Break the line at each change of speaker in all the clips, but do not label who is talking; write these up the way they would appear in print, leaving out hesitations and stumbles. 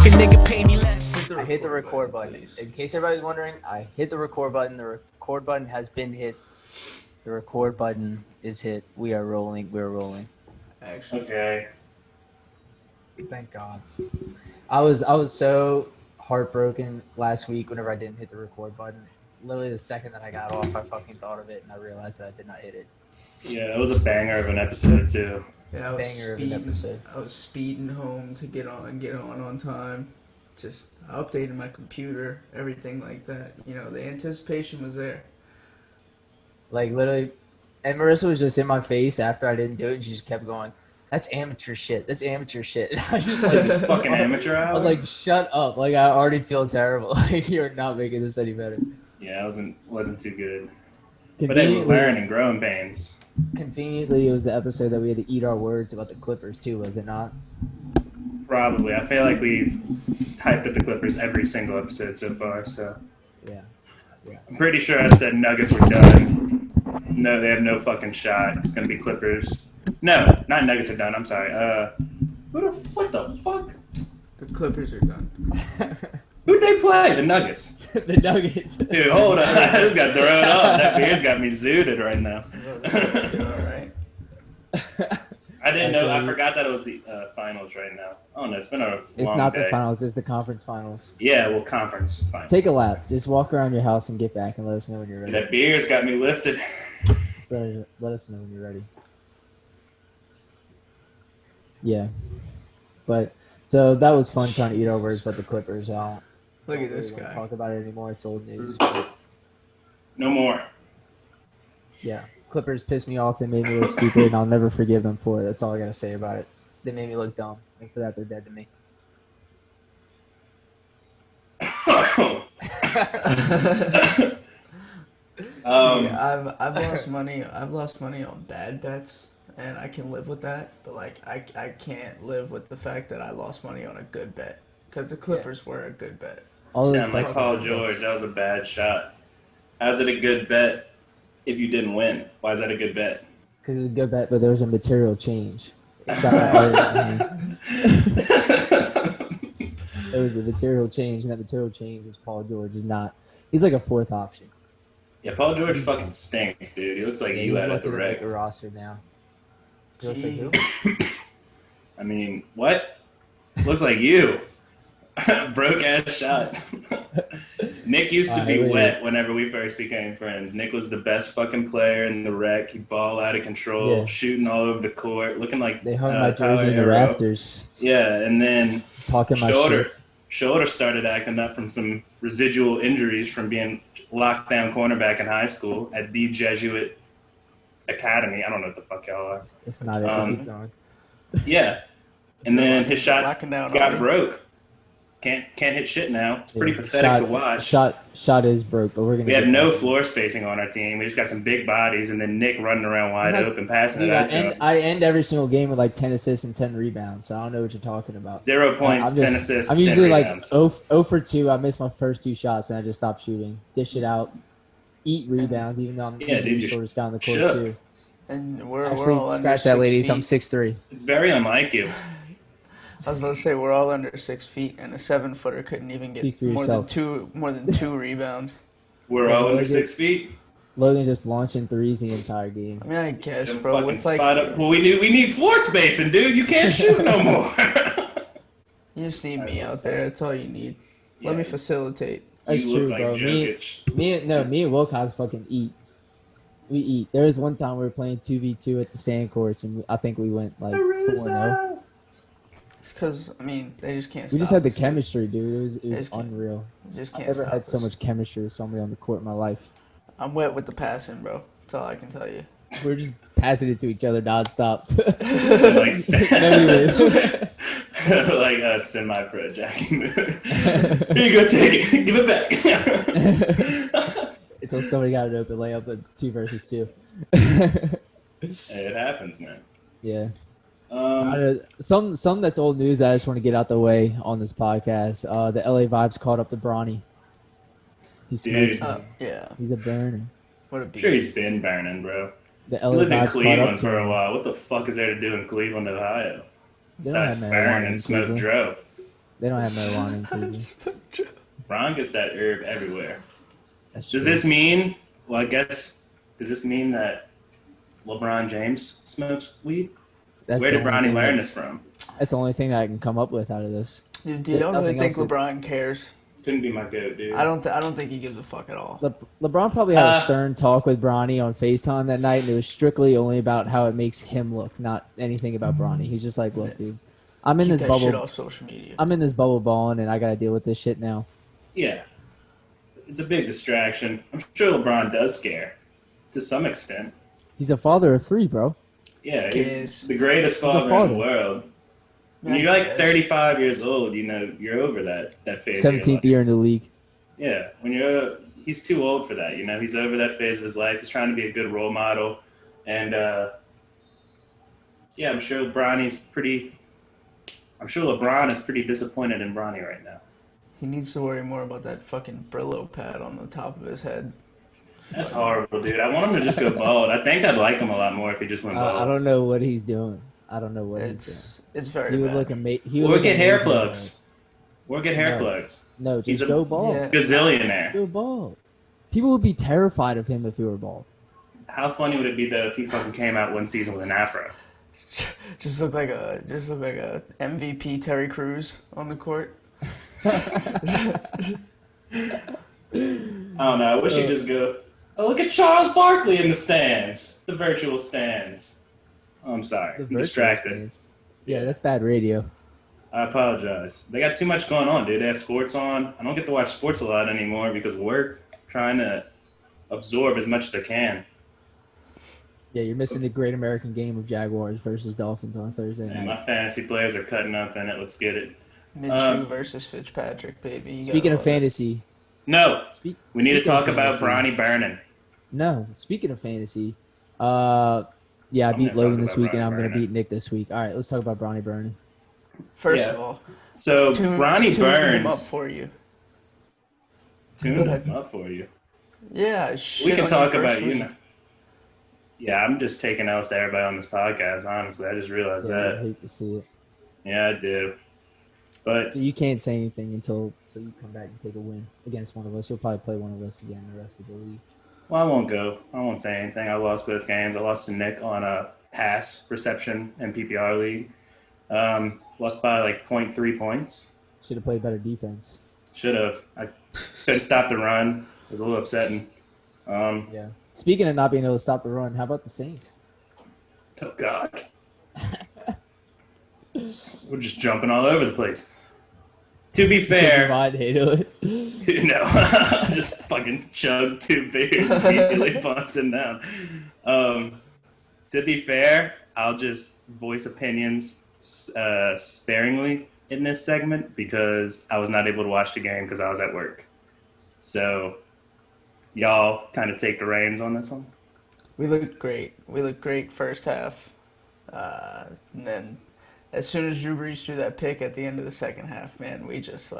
a nigga pay me less.
I hit the record button. In case everybody's wondering, I hit the record button. The record button has been hit. The record button is hit. We are rolling. We're rolling.
Actually,
Okay.
Thank God. I was so heartbroken last week whenever I didn't hit the record button. Literally the second that I got off, I fucking thought of it and I realized that I did not hit it.
Yeah, that was a banger of an episode too.
yeah,
Banger of an episode.
I was speeding home to get on time. Just updating my computer, everything like that. You know, the anticipation was there.
Like literally, and Marissa was just in my face after I didn't do it, and she just kept going, "That's amateur shit. That's amateur shit." And I just
This
like,
is fucking amateur hour.
I was like, "Shut up!" Like I already feel terrible. Like you're not making this any better.
yeah, it wasn't too good. But they were learning growing pains.
Conveniently, it was the episode that we had to eat our words about the Clippers too, was it not?
Probably. I feel like we've hyped at the Clippers every single episode so far. So
Yeah.
I'm pretty sure I said Nuggets were done. No, they have no fucking shot. It's gonna be Clippers. No, not Nuggets are done. I'm sorry. What the fuck?
The Clippers are done.
Who'd they play? The Nuggets.
The Nuggets.
Dude, hold on. I just got thrown off. That beer's got me zooted right now.
All right.
I didn't know. I forgot that it was the finals right now. Oh no, it's been a
It's
long
not
day.
the finals. It's the conference finals.
Yeah, well, conference finals.
Take a lap. Just walk around your house and get back and let us know when you're ready.
That beer's got me lifted.
Just let us know when you're ready. Yeah. But, so that was fun trying to eat our words about the Clippers. I
Look
don't
at this
really wanna
guy.
talk about it anymore. It's old news.
No more.
Yeah. Clippers pissed me off. They made me look stupid, and I'll never forgive them for it. That's all I got to say about it. They made me look dumb. And for that, they're dead to me.
Yeah, I've lost money. I've lost money on bad bets, and I can live with that. But like, I can't live with the fact that I lost money on a good bet because the Clippers were a good bet.
All those
Sound like
bets
Paul
were good bets.
George. That was a bad shot. How's it a good bet if you didn't win? Why is that a good bet?
Because it was a good bet, but there was a material change. It got harder than me. There was a material change, and that material change is Paul George is not. He's like a fourth option.
Yeah, Paul George fucking stinks, dude. He looks like
Yeah,
you
he's
out at the
looking at
wreck.
the roster now. He looks like who?
I mean, what? Looks like you. Broke ass shot. Nick used to be wet whenever we first became friends. Nick was the best fucking player in the rec. He ball out of control,
Yeah.
shooting all over the court, looking like
They hung my
Tyler
jersey in the
Herro.
rafters,
Yeah, and then
talking my shit.
Shoulder started acting up from some residual injuries from being locked down cornerback in high school at the Jesuit Academy. I don't know what the fuck y'all are.
It's not it. Keep going.
Yeah, and then his shot
Locking down
got
on
broke. Can't hit shit now. It's pretty
Yeah,
pathetic to watch.
Shot is broke, but we're gonna.
We have
get
no
back.
floor spacing on our team. We just got some big bodies, and then Nick running around wide
like-
open, passing
Dude,
it out.
I end every single game with like 10 assists and 10 rebounds, so I don't know what you're talking about.
0 points,
I'm
10 assists,
I'm
10
usually like
rebounds.
0 for 2. I missed my first 2 shots and I just stopped shooting. Dish it out. Eat rebounds, even though I'm
Yeah,
usually
dude,
the
you
shortest guy on the court
shook.
too.
And we're all
Actually,
under
scratch that,
6
ladies.
feet.
I'm 6'3".
It's very unlike you.
I was about to say we're all under 6 feet, and a 7-footer couldn't even
Speak
get
for
more than
yourself.
two rebounds.
We're all under 6 feet.
Logan's just launching threes the entire game.
I mean, I guess,
Them
bro.
fucking
With like,
spot up. Well, we need floor spacing, dude. You can't shoot no more.
you just need me out there. That's all you need. Let
Yeah.
me facilitate.
That's
You
true,
look
bro.
like Jokic.
Me and Wilcox fucking eat. We eat. There was one time we were playing 2v2 at the sand courts, and I think we went like 4-0.
It's because I mean they just can't.
We just
stop
had the
us.
chemistry, dude. It was
just can't-
unreal.
Just
I've
can't
never
stop
had so
us.
much chemistry with somebody on the court in my life.
I'm wet with the passing, bro. That's all I can tell you.
We're just passing it to each other nonstop.
Like, like semi-pro jacking. Here you go, take it. Give it back.
Until somebody got an open layup at 2 versus 2.
Hey, it happens, man.
Yeah. Some that's old news that I just want to get out the way on this podcast. The LA Vibes caught up to Bronny. He's
Dude.
Yeah.
He's a burner.
What a
I'm
beast.
sure he's been burning, bro.
The
He
LA
lived in
Vibes caught up
Cleveland
to
for a
him.
while. What the fuck is there to do in Cleveland, Ohio?
They don't have
Besides
marijuana
burn
in
and smoke
Cleveland.
dro.
They don't have marijuana in Cleveland.
Bron gets that herb everywhere.
That's
Does
true.
this mean? Well, I guess. Does this mean that LeBron James smokes weed?
That's
Where
the
did
only
Bronny
thing
learn
that-
this from?
That's the only thing that I can come up with out of this.
Dude, you don't really
Nothing
think
else
LeBron cares?
Couldn't be my goat, dude.
I don't think he gives a fuck at all.
LeBron probably had a stern talk with Bronny on FaceTime that night, and it was strictly only about how it makes him look, not anything about Bronny. He's just like, look, dude, I'm in
Keep
this
that
bubble.
shit off social media.
I'm in this bubble balling, and I got to deal with this shit now.
Yeah. It's a big distraction. I'm sure LeBron does care. To some extent.
He's a father of 3, bro.
Yeah,
Yes.
he's the greatest father in the world. When you're like 35 years old, you know, you're over that phase.
17th year in the league.
Yeah, he's too old for that, you know. He's over that phase of his life. He's trying to be a good role model. And, yeah, I'm sure LeBron is pretty disappointed in Bronny right now.
He needs to worry more about that fucking Brillo pad on the top of his head.
That's horrible, dude. I want him to just go bald. I think I'd like him a lot more if he just went bald.
I don't know what he's doing. I don't know what he's doing.
It's very
He would
bad.
look amazing.
Or get hair plugs. Or get hair plugs.
No,
He's
just
a
go bald.
Yeah.
gazillionaire.
Go bald. People would be terrified of him if he were bald.
How funny would it be though if he fucking came out one season with an afro?
Just look like a MVP Terry Crews on the court.
I don't know. I wish he'd just go, oh, look at Charles Barkley in the stands. The virtual stands. Oh, I'm sorry. I'm distracted.
Stands. Yeah, that's bad radio.
I apologize. They got too much going on, dude. They have sports on. I don't get to watch sports a lot anymore because of work. I'm trying to absorb as much as I can.
Yeah, you're missing the great American game of Jaguars versus Dolphins on Thursday night.
And my fantasy players are cutting up in it. Let's get it.
Minshew versus Fitzpatrick, baby. You
Speaking of
gotta love it.
fantasy,
No. We need to
speaking
talk
of
about
fantasy-
Bronny Burning.
No, speaking of fantasy, yeah, I beat
gonna
Logan
talk
this
about
week, and
Bronny
I'm going to
Burning.
beat Nick this week. All right, let's talk about Bronny Burning.
First
Yeah.
of all,
So Bronny
tune him up
Burns.
for you.
Tune him up for you.
Yeah,
We can talk about
you.
now. Yeah, I'm just taking L's to everybody on this podcast, honestly. I just realized
Yeah, I
that.
hate to see it.
Yeah, I do. But
So you can't say anything until you come back and take a win against one of us. You'll probably play one of us again the rest of the league.
well, I won't go. I won't say anything. I lost both games. I lost to Nick on a pass reception in PPR league. Lost by like 0.3 points.
Should have played better defense.
Should have. I couldn't stop the run. It was a little upsetting.
Yeah. Speaking of not being able to stop the run, how about the Saints?
Oh, God. We're just jumping all over the place. To be fair,
I'd handle it.
no, I just fucking chugged 2 beers immediately, bouncing down. To be fair, I'll just voice opinions sparingly in this segment because I was not able to watch the game because I was at work. So, y'all kind of take the reins on this one.
We looked great. We looked great first half. And then as soon as Drew Brees threw that pick at the end of the second half, man, we just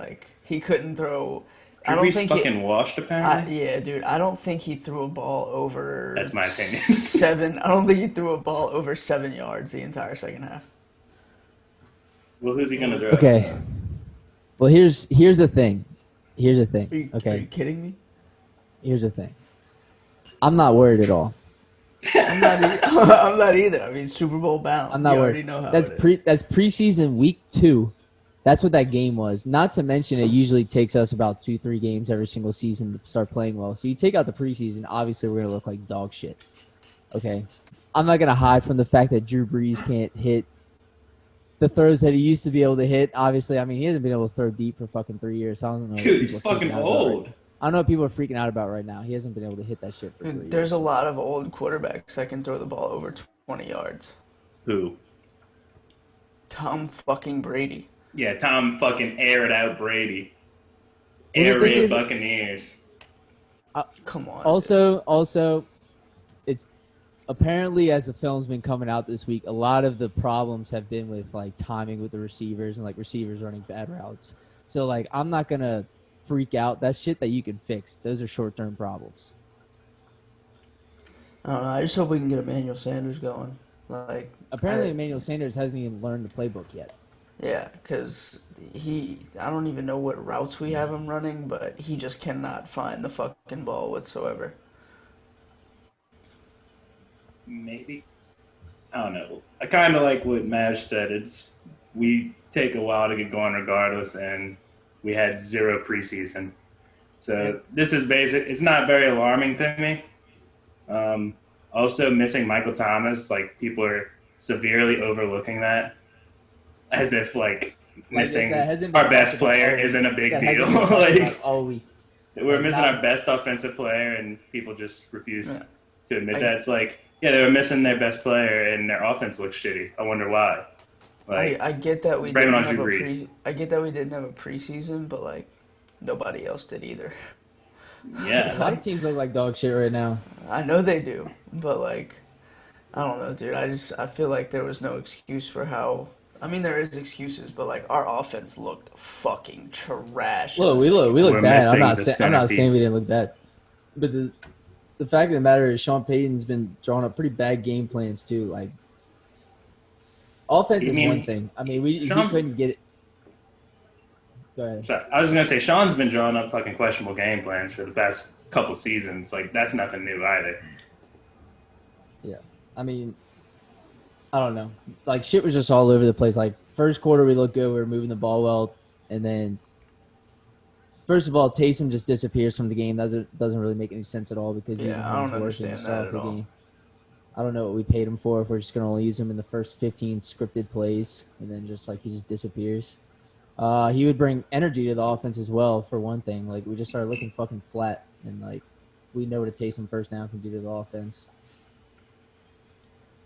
he couldn't throw.
Drew Brees fucking washed, apparently.
Yeah, dude. I don't think he threw a ball over.
That's my opinion.
7. I don't think he threw a ball over 7 yards the entire second half.
Well, who's he gonna throw?
Okay. Well, here's the thing. Here's the
Are
thing.
you
Okay.
kidding me?
Here's the thing. I'm not worried at all.
I'm not either. I mean, Super Bowl bound.
I'm not
you
worried.
already know how
That's
it is.
that's preseason week 2. That's what that game was. Not to mention, it usually takes us about 2-3 games every single season to start playing well. So you take out the preseason, obviously we're gonna look like dog shit. Okay, I'm not gonna hide from the fact that Drew Brees can't hit the throws that he used to be able to hit. Obviously, I mean he hasn't been able to throw deep for fucking 3 years. So I don't know. what
Dude, he's
people are freaking
fucking
out about
old.
right- I don't know what people are freaking out about right now. He hasn't been able to hit that shit for 3
Dude,
years.
there's a lot of old quarterbacks that can throw the ball over 20 yards.
Who?
Tom fucking Brady.
Yeah, Tom fucking aired out Brady.
Well, the
Air
thing
raid
is-
Buccaneers.
Come on.
Also, it's apparently as the film's been coming out this week, a lot of the problems have been with like timing with the receivers and like receivers running bad routes. So like, I'm not gonna freak out. That's shit that you can fix. Those are short-term problems.
I don't know. I just hope we can get Emmanuel Sanders going.
Apparently, Emmanuel Sanders hasn't even learned the playbook yet.
Yeah, because I don't even know what routes we have him running, but he just cannot find the fucking ball whatsoever.
Maybe. I don't know. I kind of like what Mash said. We take a while to get going regardless, and we had 0 preseason. So this is basic. It's not very alarming to me. Also, missing Michael Thomas, like people are severely overlooking that, as if like missing our best player isn't a big deal. Like
all week.
we're missing our best offensive player, and people just refuse to admit that. It's like, yeah, they were missing their best player, and their offense looks shitty. I wonder why. Like,
I get that we
didn't have
I get that we didn't have a preseason, but like nobody else did either.
Yeah,
a lot of teams look like dog shit right now.
I know they do, but like, I don't know, dude. I feel like there was no excuse for how. I mean, there is excuses, but like our offense looked fucking trash.
Look, we look bad. I'm not saying we didn't look bad, but the fact of the matter is Sean Payton's been drawing up pretty bad game plans too. Like, offense is one thing. I mean, he couldn't get it. Go ahead.
Sorry, I was gonna say Sean's been drawing up fucking questionable game plans for the past couple seasons. Like, that's nothing new either.
Yeah, I mean, I don't know. Like, shit was just all over the place. Like, first quarter we looked good, we were moving the ball well, and then first of all, Taysom just disappears from the game. That doesn't really make any sense at all because
I don't understand that at all. Game.
I don't know what we paid him for if we're just gonna only use him in the first 15 scripted plays, and then just like he just disappears. He would bring energy to the offense as well, for one thing. Like, we just started looking fucking flat, and, like, we know what a Taysom first down can do to the offense.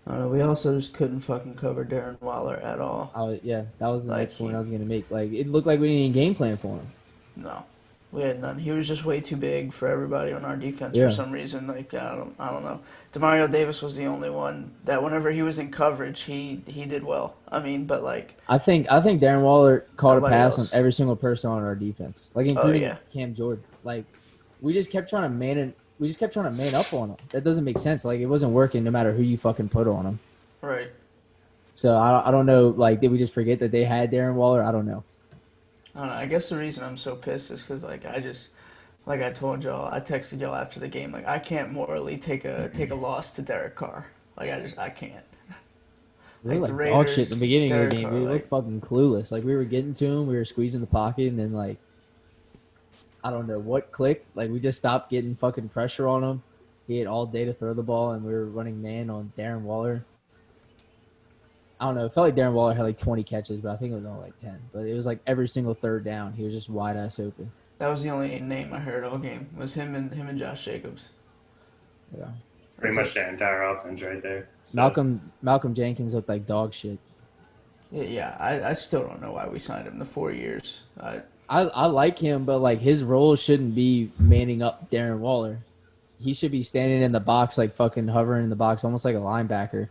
We also just couldn't fucking cover Darren Waller at all.
Yeah, that was the next point I was going to make. Like, it looked like we didn't need a game plan for him.
No, we had none. He was just way too big for everybody on our defense for some reason. Like, I don't know. Demario Davis was the only one that whenever he was in coverage, he did well. I mean, but like,
I think Darren Waller caught a pass on every single person on our defense, like including Cam Jordan. Like, we just kept trying to man up on him. That doesn't make sense. Like, it wasn't working no matter who you fucking put on him.
Right.
So I don't know. Like, did we just forget that they had Darren Waller? I don't know.
I guess the reason I'm so pissed is because like like I told y'all, I texted y'all after the game. Like, I can't morally take a loss to Derek Carr. Like, I can't.
We were like dog shit in the beginning of the game. We looked fucking clueless. Like, we were getting to him, we were squeezing the pocket, and then like, I don't know what clicked. Like, we just stopped getting fucking pressure on him. He had all day to throw the ball, and we were running man on Darren Waller. I don't know. It felt like Darren Waller had like 20 catches, but I think it was only like 10. But it was like every single third down, he was just wide ass open.
That was the only name I heard all game. Was him and Josh Jacobs.
Yeah.
Pretty much the entire offense right there. So.
Malcolm Jenkins looked like dog shit.
Yeah, I still don't know why we signed him to 4 years.
I like him, but like his role shouldn't be manning up Darren Waller. He should be standing in the box, like fucking hovering in the box, almost like a linebacker.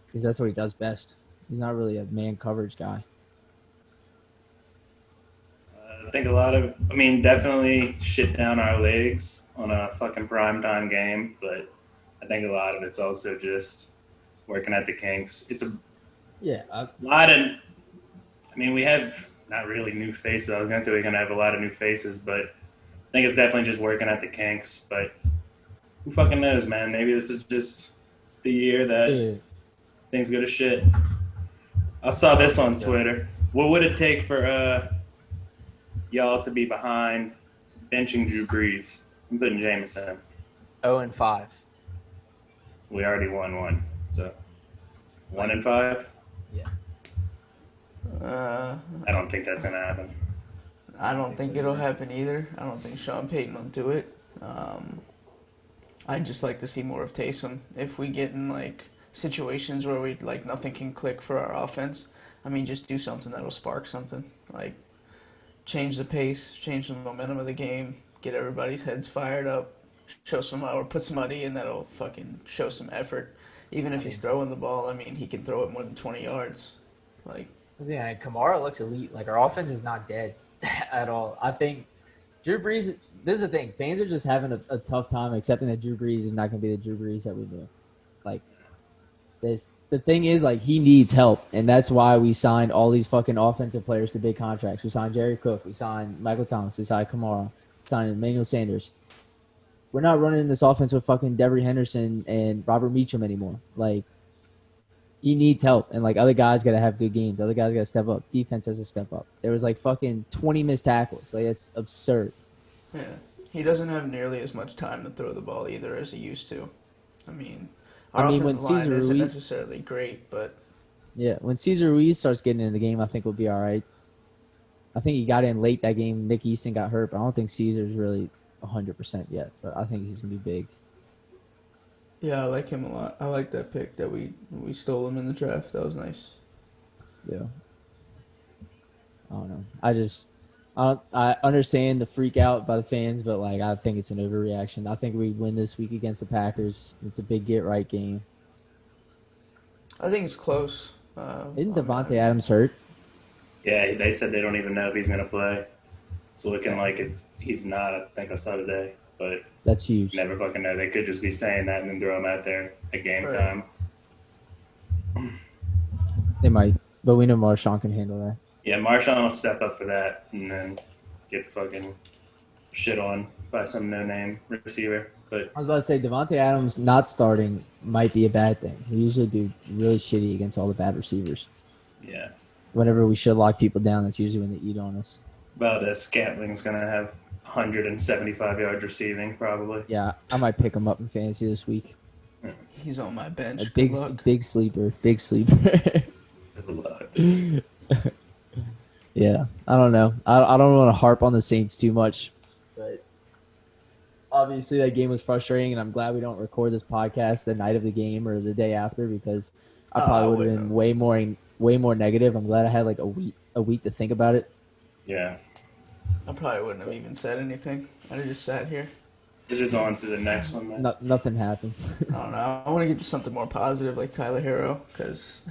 Because that's what he does best. He's not really a man coverage guy.
I think definitely shit down our legs on a fucking primetime game, but I think a lot of it's also just working at the kinks. It's we have not really new faces. I was going to say we're going to have a lot of new faces, but I think it's definitely just working at the kinks. But who fucking knows, man? Maybe this is just the year that things go to shit. I saw this on Twitter. What would it take for y'all to be behind benching Drew Brees and putting Jameson?
0-5.
We already won one, so 1-5.
Yeah.
I don't think that's gonna happen.
I don't think it'll happen either. I don't think Sean Payton will do it. I'd just like to see more of Taysom. If we get in like situations where we like nothing can click for our offense, I mean, just do something that'll spark something. Like, change the pace, change the momentum of the game, get everybody's heads fired up, or put somebody in that'll fucking show some effort. Even if he's throwing the ball, I mean, he can throw it more than 20 yards. Like,
yeah, Kamara looks elite. Like, our offense is not dead at all. I think
Drew Brees. This is the thing. Fans are just having a tough time accepting that Drew Brees is not going to be the Drew Brees that we knew. Like, The thing is, like, he needs help, and that's why we signed all these fucking offensive players to big contracts. We signed Jerry Cook, we signed Michael Thomas, we signed Kamara, we signed Emmanuel Sanders. We're not running this offense with fucking Devery Henderson and Robert Meacham anymore. Like, he needs help, and like other guys got to have good games. Other guys got to step up. Defense has to step up. There was like fucking 20 missed tackles. Like, it's absurd.
Yeah, he doesn't have nearly as much time to throw the ball either as he used to. Our offensive line isn't necessarily great, but
yeah, when Cesar Ruiz starts getting in the game, I think we'll be all right. I think he got in late that game. Nick Easton got hurt, but I don't think Caesar's really 100% yet. But I think he's gonna be big.
Yeah, I like him a lot. I like that pick that we stole him in the draft. That was nice.
Yeah. I don't know. I understand the freak out by the fans, but like I think it's an overreaction. I think we win this week against the Packers. It's a big get right game.
I think it's close.
Isn't Devontae Adams hurt?
Yeah, they said they don't even know if he's gonna play. It's looking like he's not. I think I saw today, but
that's huge.
Never fucking know. They could just be saying that and then throw him out there at game time.
They might, but we know Marshawn can handle that.
Yeah, Marshawn will step up for that and then get fucking shit on by some no-name receiver. But
I was about to say, Devontae Adams not starting might be a bad thing. We usually do really shitty against all the bad receivers.
Yeah.
Whenever we should lock people down, that's usually when they eat on us.
Scantling's going to have 175 yards receiving, probably.
Yeah, I might pick him up in fantasy this week.
He's on my bench.
A big sleeper. Big sleeper.
Good luck.
Yeah, I don't know. I don't want to harp on the Saints too much, but obviously that game was frustrating, and I'm glad we don't record this podcast the night of the game or the day after because I probably would have been way more negative. I'm glad I had like a week to think about it.
Yeah.
I probably wouldn't have even said anything. I'd have just sat here.
It's just on to the next one, man.
Nothing happened.
I don't know. I want to get to something more positive like Tyler Herro because,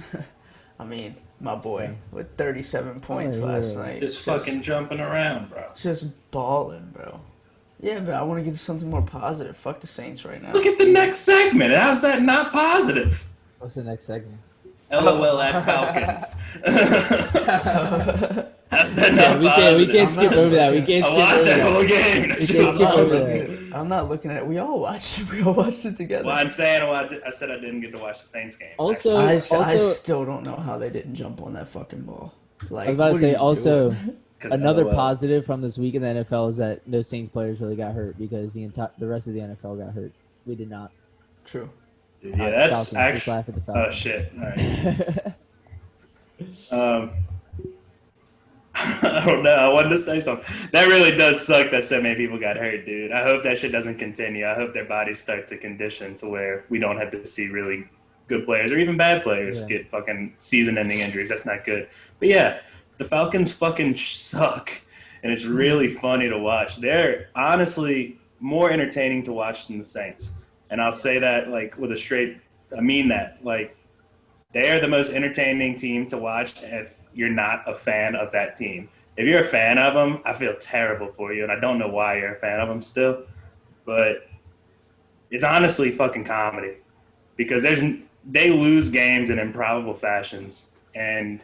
my boy with 37 points last night.
Just fucking jumping around, bro.
Just balling, bro. Yeah, but I want to get to something more positive. Fuck the Saints right now.
Look at the next segment. How's that not positive?
What's the next segment?
LOL at Falcons.
We can't skip over that. We can't skip over that.
Whole game.
We can't skip over that.
I'm not looking at it. We all watched it. We all watched it together.
Well, I'm saying I said I didn't get to watch the Saints game.
Also,
I still don't know how they didn't jump on that fucking ball. Like,
I was about to say also another
LOL.
positive from this week in the NFL is that no Saints players really got hurt because the rest of the NFL got hurt. We did not.
True.
Dude, yeah, that's
Falcons,
actually.
just laugh at the
Oh
Falcons.
shit! All right. I don't know. I wanted to say something. That really does suck that so many people got hurt, dude. I hope that shit doesn't continue. I hope their bodies start to condition to where we don't have to see really good players or even bad players get fucking season-ending injuries. That's not good. But yeah, the Falcons fucking suck, and it's really funny to watch. They're honestly more entertaining to watch than the Saints. And I'll say that like with a straight – I mean that. Like, they are the most entertaining team to watch if you're not a fan of that team. If you're a fan of them, I feel terrible for you, and I don't know why you're a fan of them still. But it's honestly fucking comedy because they lose games in improbable fashions, and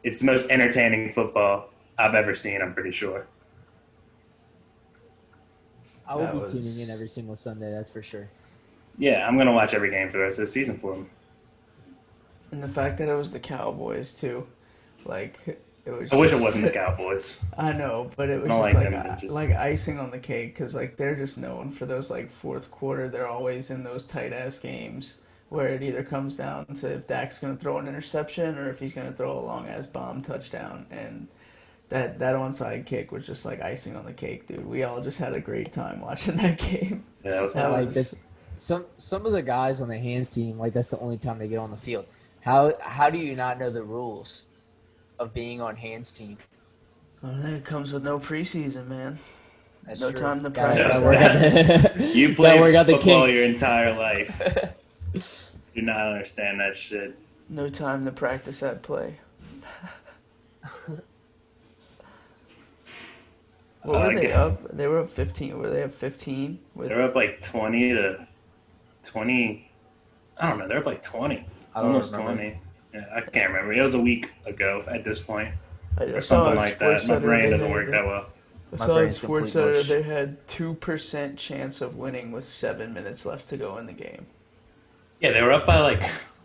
it's the most entertaining football I've ever seen, I'm pretty sure.
I will be tuning in every single Sunday, that's for sure.
Yeah, I'm going to watch every game for the rest of the season for them.
And the fact that it was the Cowboys too, like it was.
I wish it wasn't the Cowboys.
I know, but it was like icing on the cake because like they're just known for those like fourth quarter. They're always in those tight ass games where it either comes down to if Dak's going to throw an interception or if he's going to throw a long ass bomb touchdown. And that onside kick was just like icing on the cake, dude. We all just had a great time watching that game.
Yeah,
that was some of the guys on the hands team, like that's the only time they get on the field. How do you not know the rules of being on hands team?
Well, that comes with no preseason, man.
That's
no
true.
time to
Gotta
practice.
You played football your entire life. Do not understand that shit.
No time to practice that play. What were they up? They were up 15. Were they up 15?
They were up like 20 to 20. I don't know. They're up like 20.
I don't
Almost
remember.
20. Yeah, I can't remember. It was a week ago at this point.
I
Or
saw
something
on
like that. My
SportsCenter
brain
they
doesn't
had-
work that well.
I
My
saw on
brain's complete
SportsCenter
mush.
they had 2% chance of winning with 7 minutes left to go in the game.
Yeah, they were up by like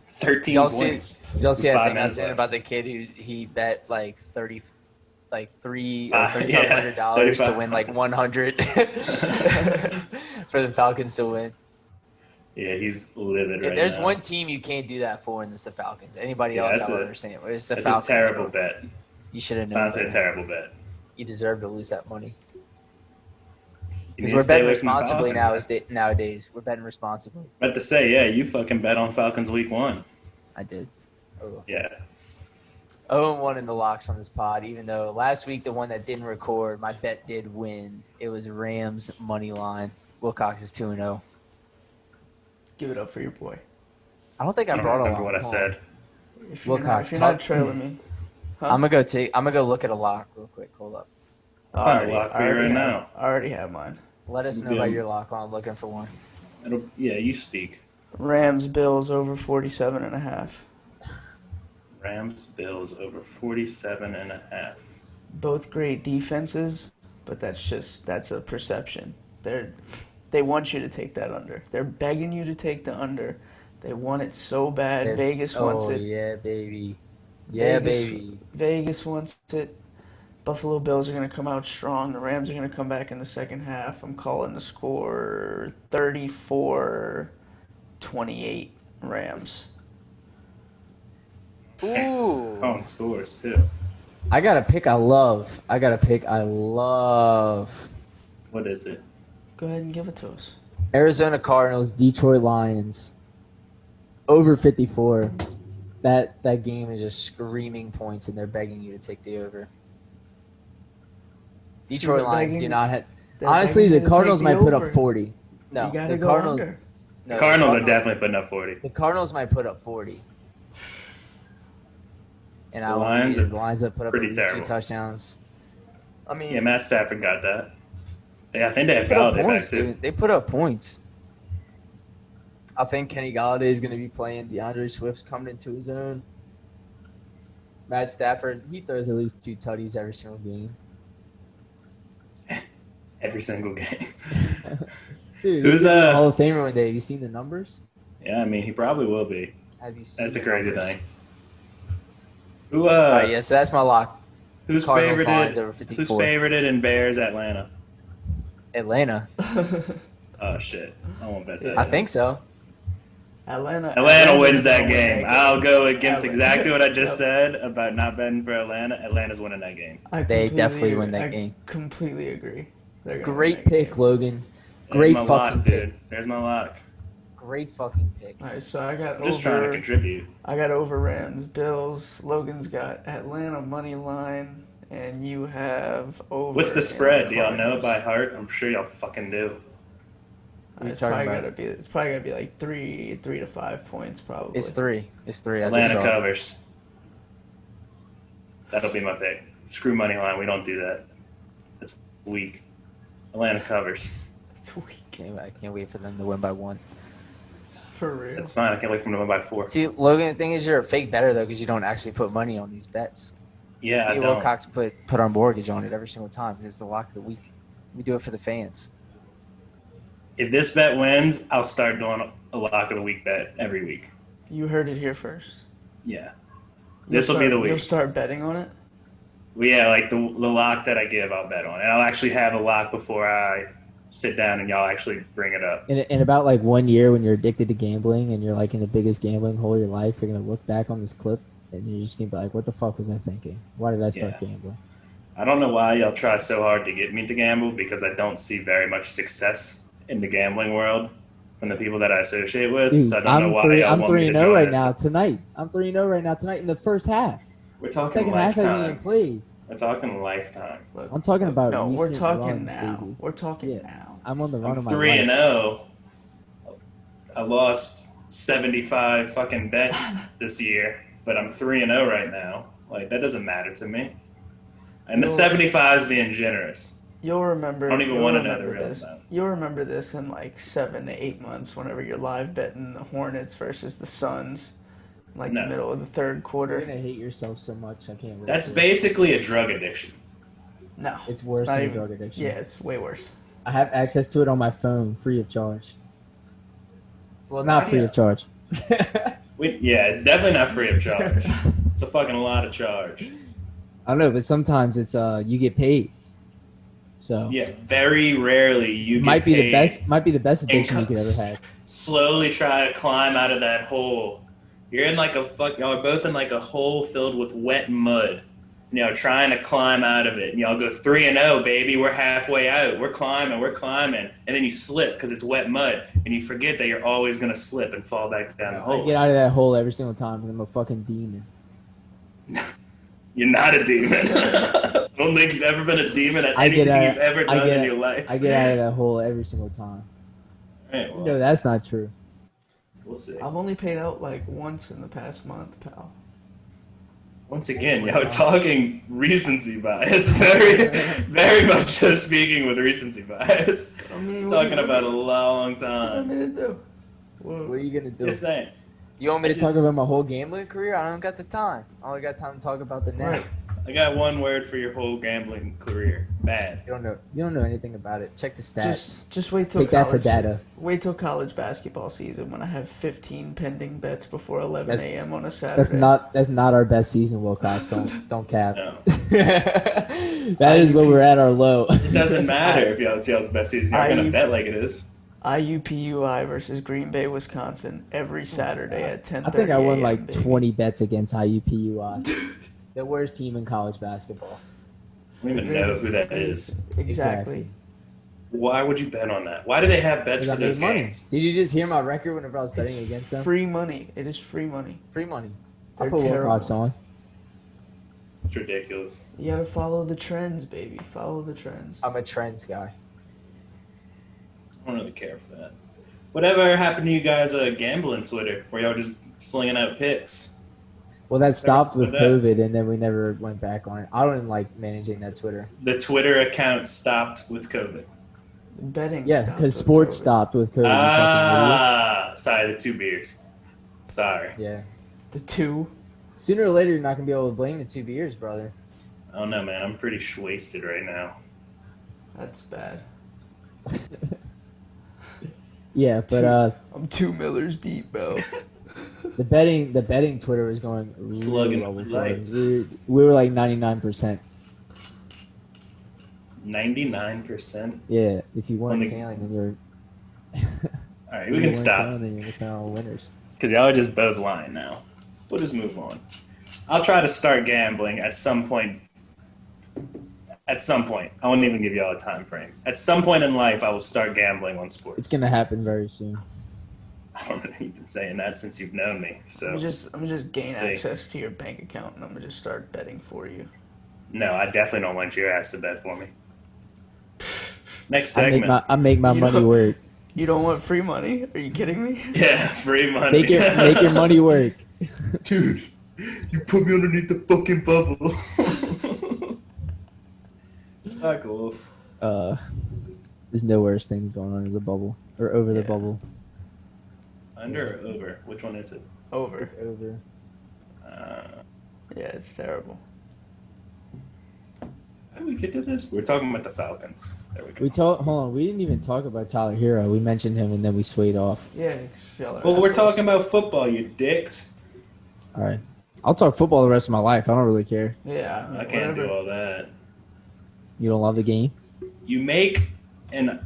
13
Y'all see,
points.
y'all see
with
that
5
thing I was
minutes
saying
left.
about the kid who he bet like $3 or
Yeah,
$3,500 to
35.
win like 100 for the Falcons to win.
Yeah, he's livid
If
right
there's
now.
one team you can't do that for, and it's the Falcons. Anybody
Yeah,
else,
that's
I don't
a-
understand. But it's the
That's
Falcons.
a terrible
bro.
bet.
You should have
It's
known.
honestly a
better.
terrible bet.
You deserve to lose that money.
You
Because
need
we're
to stay
betting
away from the
responsibly
Falcons.
nowadays. We're betting responsibly.
About to say, yeah, you fucking bet on Falcons week 1.
I did.
Yeah.
0-1 in the locks on this pod, even though last week the one that didn't record, my bet did win. It was Rams money line. Wilcox is 2-0.
Give it up for your boy.
I don't think I
I don't
brought a
remember
lock.
what I said.
If you're,
Wilcox,
not
talk-
trailing me. Huh?
I'm gonna go look at a lock real quick. Hold up.
I'll find a lock for you right now.
I already have mine.
Let us know
Yeah.
about your lock while I'm looking for one.
Yeah, you speak.
Rams Bills over 47.5.
Rams, Bills over 47.5.
Both great defenses, but that's a perception. They want you to take that under. They're begging you to take the under. They want it so bad. Vegas wants it.
Yeah, baby. Yeah,
Vegas-
baby.
Vegas wants it. Buffalo Bills are going to come out strong. The Rams are going to come back in the second half. I'm calling the score 34-28 Rams.
Ooh.
Calling scores, too.
I got a pick I love.
What is it?
Go ahead and give it to us.
Arizona Cardinals, Detroit Lions, over 54. That game is just screaming points, and they're begging you to take the over. Detroit
they're
Lions
begging-
do not have.
They're
Honestly,
begging you
the
to
Cardinals
take
might
the
put
over.
up 40. No,
You got to
the
go
Cardinals.
under.
No,
The Cardinals are
Cardinals-
definitely putting up 40.
The Cardinals might put up 40. And I
The
want
Lions
the
are
Lions that put up at
pretty
least
terrible.
2 touchdowns. I mean,
Yeah, Matt Stafford got that. Yeah, I think they have
they put up
Galladay back,
points,
too.
dude. They put up points. I think Kenny Galladay is going to be playing. DeAndre Swift's coming into his own. Matt Stafford, he throws at least 2 tutties every single game.
Every single game.
Dude,
Who's,
he's gonna be a Hall of Famer one day. Have you seen the numbers?
Yeah, I mean, he probably will be.
Have you seen
That's a
the
crazy
numbers?
thing. Who,
All right, yeah, so that's my lock.
who's
Cardinals Lions
favorited?
over
Who's
54.
favorited in Bears Atlanta?
Atlanta.
Oh shit, I won't bet that.
I think so.
Atlanta wins that
gonna win
game. I'll go against
Atlanta.
exactly what I just
Yep.
said about not betting for Atlanta. Atlanta's winning that game.
I
They
completely
definitely win
agree.
that game.
I completely agree. They're gonna win
Great
that
pick,
game.
Logan.
There's
Great
my
fucking
lock,
pick.
dude. There's my lock.
Great fucking pick.
All right, so I got
I'm just trying to contribute.
I got over Rams, Bills. Logan's got Atlanta money line, and you have over.
What's the spread? Do y'all know
Cardinals.
by heart? I'm sure y'all fucking do.
What are you
It's
talking
probably
about?
it's probably gonna be like 3 to 5 points probably.
It's 3. It's 3. I just
Atlanta
saw.
covers. That'll be my pick. Screw money line. We don't do that. That's weak. Atlanta covers.
It's weak
I can't wait for them to win by 1.
for real.
That's fine. I can't wait for them to win by 4.
See, Logan, the thing is you're a fake bettor, though, because you don't actually put money on these bets.
Yeah, I
Me and
don't.
Wilcox put our mortgage on it every single time because it's the lock of the week. We do it for the fans.
If this bet wins, I'll start doing a lock of the week bet every week.
You heard it here first.
Yeah. This will be the
You'll
week.
start betting on it.
Well, yeah, like the lock that I give, I'll bet on. And I'll actually have a lock before I sit down and y'all actually bring it up.
In about like 1 year, when you're addicted to gambling and you're like in the biggest gambling hole of your life, you're gonna look back on this clip and you're just gonna be like, "What the fuck was I thinking? Why did I start
Yeah.
gambling?"
I don't know why y'all try so hard to get me to gamble because I don't see very much success in the gambling world from the people that I associate with.
Dude,
So I don't know why y'all
I'm
want me to
3-0
join
right
us.
now tonight. I'm 3-0 right now tonight in the first half.
We're talking
Second half hasn't even
lifetime.
played.
We're talking lifetime.
Look,
I'm talking about
no, we're
recent
talking
runs,
now.
baby.
We're talking
Yeah.
now.
I'm on the run
I'm
of my
3-0.
life.
I lost 75 fucking bets this year, but I'm 3-0 right now. Like, that doesn't matter to me. And the
No.
75 is being generous.
You'll remember.
I don't even
you'll
want to know the
remember
real
this.
amount.
You'll remember this in like 7 to 8 months whenever you're live betting the Hornets versus the Suns, like
No.
the middle of the third
You're
quarter.
gonna hate yourself so much. I can't. Really
That's
do it.
basically a drug addiction.
No,
It's worse
not
than
even-
drug addiction.
Yeah, it's way worse.
I have access to it on my phone, free of charge. Well, not free
Yeah.
of charge.
Yeah, it's definitely not free of charge. It's a fucking lot of charge.
I don't know, but sometimes it's you get paid. So
Yeah, very rarely you
it
get
might be the
paid
best. Might be the best
and
addiction you could ever have.
slowly try to climb out of that hole. You're in like y'all are both in like a hole filled with wet mud. Trying to climb out of it. And y'all go 3-0, baby. We're halfway out. We're climbing. And then you slip because it's wet mud. And you forget that you're always going to slip and fall back down the
I
hole.
get out of that hole every single time because I'm a fucking demon.
You're not a demon. I don't think you've ever been a demon at
I get
anything
out-
you've ever
I
done
get-
in your life.
I get out of that hole every single time.
Right, well,
No, that's not true.
we'll see.
I've only paid out like once in the past month, pal.
Once again, y'all talking recency bias. Very, very much so speaking with recency bias.
I mean,
Talking about a long
What do you want
time.
me to do?
What are you gonna do?
Just saying.
You want me
I
to talk
just-
about my whole gambling career? I don't got the time. I only got time to talk about the net.
Right.
I got one word for your whole gambling career. Bad.
You don't know anything about it. Check the stats.
Just wait till
Take that
college.
for data.
Wait till college basketball season when I have 15 pending bets before 11
That's-
a.m. on a Saturday.
That's not our best season, Wilcox. Don't cap.
No.
That is when we're at our low.
It doesn't matter if y'all's best season. You're going to bet like it is.
IUPUI versus Green Bay, Wisconsin every Saturday at 10:30
I think I won
a.m.,
like
baby.
20 bets against IUPUI. The worst team in college basketball.
I don't even know who that is.
Exactly.
Why would you bet on that? Why do they have bets
Because
for
I
those
made money.
games?
Did you just hear my record whenever I was betting
It's
against them?
free money. It is free money.
Free money. I
They're
put
terrible.
Wilcox on.
It's ridiculous.
You gotta follow the trends, baby. Follow the trends.
I'm a trends guy.
I don't really care for that. Whatever happened to you guys gambling Twitter, where y'all just slinging out picks?
Well, that stopped with
that.
COVID, and then we never went back on it. I don't even like managing that Twitter.
The Twitter account stopped with COVID.
Betting.
Yeah,
stopped
because
with
sports
COVID.
stopped with COVID. you fucking
Ah, sorry, the 2 beers. Sorry.
idiot. Yeah.
The two.
Sooner or later, you're not gonna be able to blame the 2 beers, brother.
I don't know, man. I'm pretty wasted right now.
That's bad.
Yeah, but
I'm 2 Millers deep, bro.
the betting Twitter was going
Slugging
really well
lights.
we were like 99%.
99%.
Yeah, if you
On
weren't
the-
tailing, then you're.
All right,
if
we
you
can
weren't
stop.
tailing, then you're missing out on winners.
Because y'all are just both lying now. We'll just move on. I'll try to start gambling at some point. At some point. I won't even give y'all a time frame. At some point in life, I will start gambling on sports.
It's gonna happen very soon.
I don't know. You've been saying that since you've known me. So
I'm gonna just gain
See.
access to your bank account and I'm gonna just start betting for you.
no, I definitely don't want your ass to bet for me. Next
I make
segment.
my
You
money
know-
work.
You don't want free money? Are you kidding me?
Yeah, free money.
Make your money work.
Dude, you put me underneath the fucking bubble. Fuck off.
There's no worse thing going on under the bubble or over the
Yeah.
bubble.
Under or over? Which one is it?
Over.
It's over.
Yeah, it's terrible.
How did we get to this? We're talking about the Falcons. There we go.
Hold on. We didn't even talk about Tyler Herro. We mentioned him and then we swayed off.
Yeah, y'all are
Well, we're
assholes.
talking about football, you dicks.
All right. I'll talk football the rest of my life. I don't really care.
Yeah,
I can't do
whatever.
all that.
You don't love the game?
You make an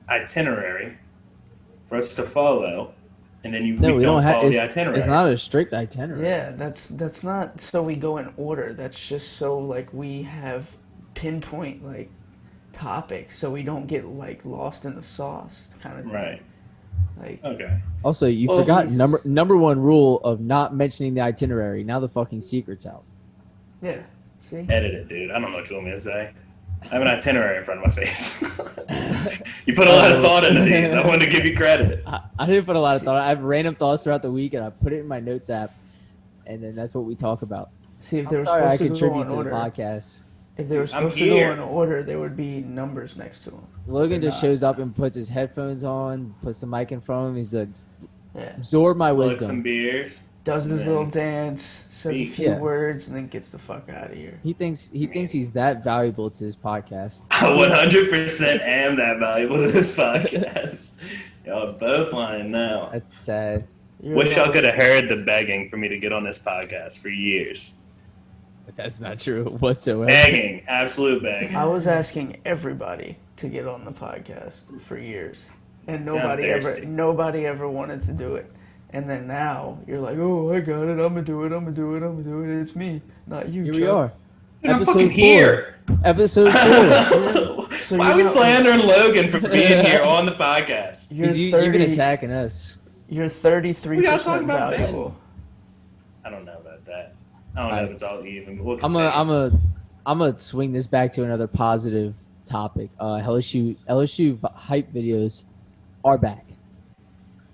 itinerary for us to follow, and then
No, we don't have.
follow the itinerary.
It's not a strict itinerary.
Yeah, that's not so we go in order. That's just so like we have pinpoint like topics so we don't get like lost in the sauce kind of thing.
Right.
Like
Okay.
Also, you
Oh,
forgot
Jesus.
number one rule of not mentioning the itinerary. Now the fucking secret's out.
yeah, see?
Edit it, dude. I don't know what you want me to say. I have an itinerary in front of my face. You put a lot of thought into these. I want to give you credit.
I didn't put a lot of thought. I have random thoughts throughout the week, and I put it in my notes app, and then that's what we talk about.
See if
I'm
they were
sorry I
supposed to go
contribute
in
to the
order.
podcast.
If they were supposed to go in order, there would be numbers next to them.
Logan just shows up and puts his headphones on, puts the mic in front of him. He's like,
yeah.
absorb my wisdom.
Some beers.
Does his little dance, says a few words, and then gets the fuck out of here.
He thinks he's that valuable to this podcast.
I 100% am that valuable to this podcast. Y'all both lying now.
That's sad.
Wish y'all could have heard the begging for me to get on this podcast for years.
But that's not true whatsoever.
Begging, absolute begging.
I was asking everybody to get on the podcast for years, and nobody ever wanted to do it. And then now you're like, oh, I got it. I'm gonna do it. It's me, not you.
Here we are.
I'm fucking here.
Episode 4.
So
why are we slandering Logan for being here on the podcast?
You've been attacking us.
You're 33% valuable.
I don't know about that. I don't know if it's all even. But
I'm gonna swing this back to another positive topic. LSU hype videos are back.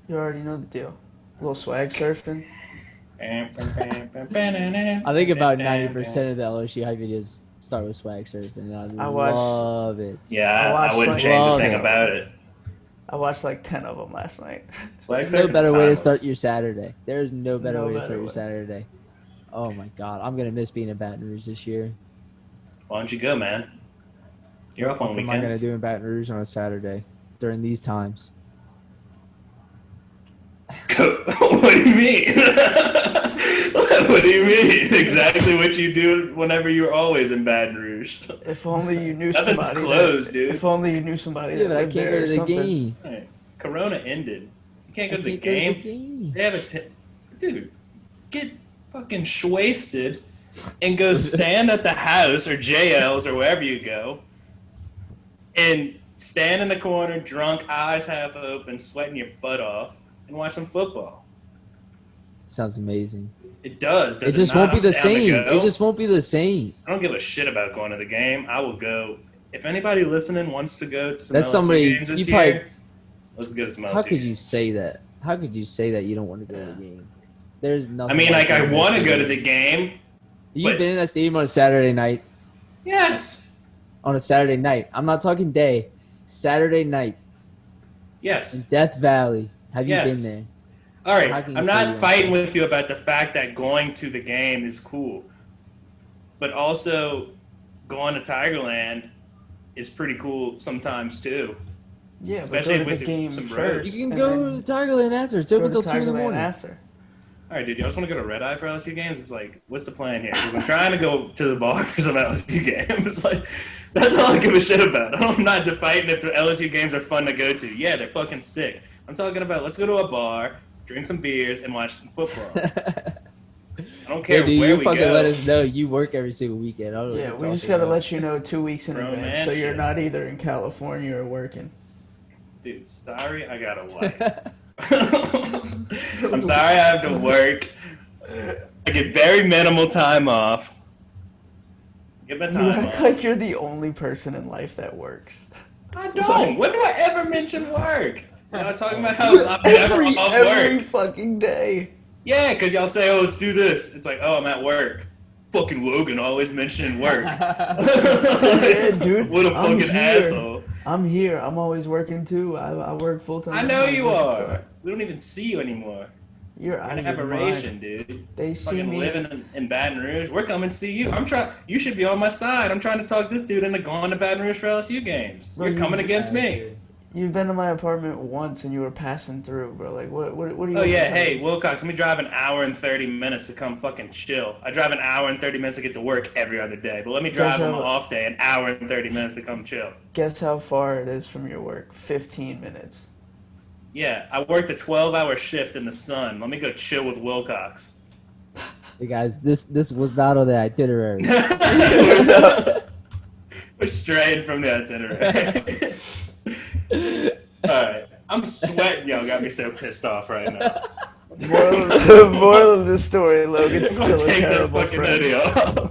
You already know the deal. A little swag surfing.
I think about 90% of the LSU hype videos start with swag surfing, and I love it.
Yeah, I wouldn't change a thing about it.
I watched like 10 of them last night.
There's no better way to start your Saturday. There's no better way to start your Saturday. Oh my God, I'm gonna miss being in Baton Rouge this year.
Why don't you go, man? You're off on weekends.
What am I gonna do in Baton Rouge on a Saturday during these times?
What do you mean? What do you mean? Exactly what you do whenever you're always in Baton Rouge.
If only you knew somebody.
Nothing's closed, dude.
If only you knew somebody that lived there. I can't go to the game.
Right. Corona ended. You can't go to the game. They have dude, get fucking wasted and go stand at the house or JL's or wherever you go and stand in the corner, drunk, eyes half open, sweating your butt off, and watch some football.
Sounds amazing.
It does.
It just won't be the same. It just won't be the same.
I don't give a shit about going to the game. I will go. If anybody listening wants to go to some LSU games this year, let's go to some LSU
How could you say that? How could you say that you don't want to go to the game? There's nothing.
I mean, like I want to go to the game.
You've been in that stadium on a Saturday night.
Yes.
On a Saturday night. I'm not talking day. Saturday night.
Yes.
In Death Valley. Have you been there?
All right. I'm not fighting with you about the fact that going to the game is cool. But also going to Tigerland is pretty cool sometimes too.
Yeah,
especially with
the game
some
first.
You can go to Tigerland after. It's open until 2 in the morning.
After.
All right, dude. You just want to go to Red Eye for LSU games? It's like, what's the plan here? Because I'm trying to go to the bar for some LSU games. Like, that's all I give a shit about. I'm not fighting if the LSU games are fun to go to. Yeah, they're fucking sick. I'm talking about let's go to a bar, drink some beers, and watch some football. I don't care where we go. You fucking
let us know you work every single weekend.
Yeah, we just got to let you know 2 weeks in advance so you're not either in California or working.
Dude, sorry, I got a wife. I'm sorry I have to work. I get very minimal time off. Get my time off.
You act like you're the only person in life that works.
I don't. When do I ever mention work? You're not talking about how I'm never off work.
Every fucking day.
Yeah, because y'all say, oh, let's do this. It's like, oh, I'm at work. Fucking Logan always mentioning work.
Yeah, dude.
What a fucking asshole.
I'm here. I'm always working too. I work full time.
I know you are. We don't even see you anymore.
You're out of your
aberration,
mind.
Dude.
They see me
living in Baton Rouge. We're coming to see you. You should be on my side. I'm trying to talk this dude into going to Baton Rouge for LSU games. Bro, you're coming against me.
You've been to my apartment once and you were passing through, bro. Like, what are you?
Oh yeah, hey Wilcox, let me drive an hour and 30 minutes to come fucking chill. I drive an hour and 30 minutes to get to work every other day, but let me drive on my off day an hour and 30 minutes to come chill.
Guess how far it is from your work? 15 minutes.
Yeah, I worked a 12-hour shift in the sun. Let me go chill with Wilcox.
Hey guys, this was not on the itinerary.
We're straying from the itinerary. Alright, I'm sweating. Y'all got me so pissed off right now.
Moral of the story, Logan's still a terrible friend.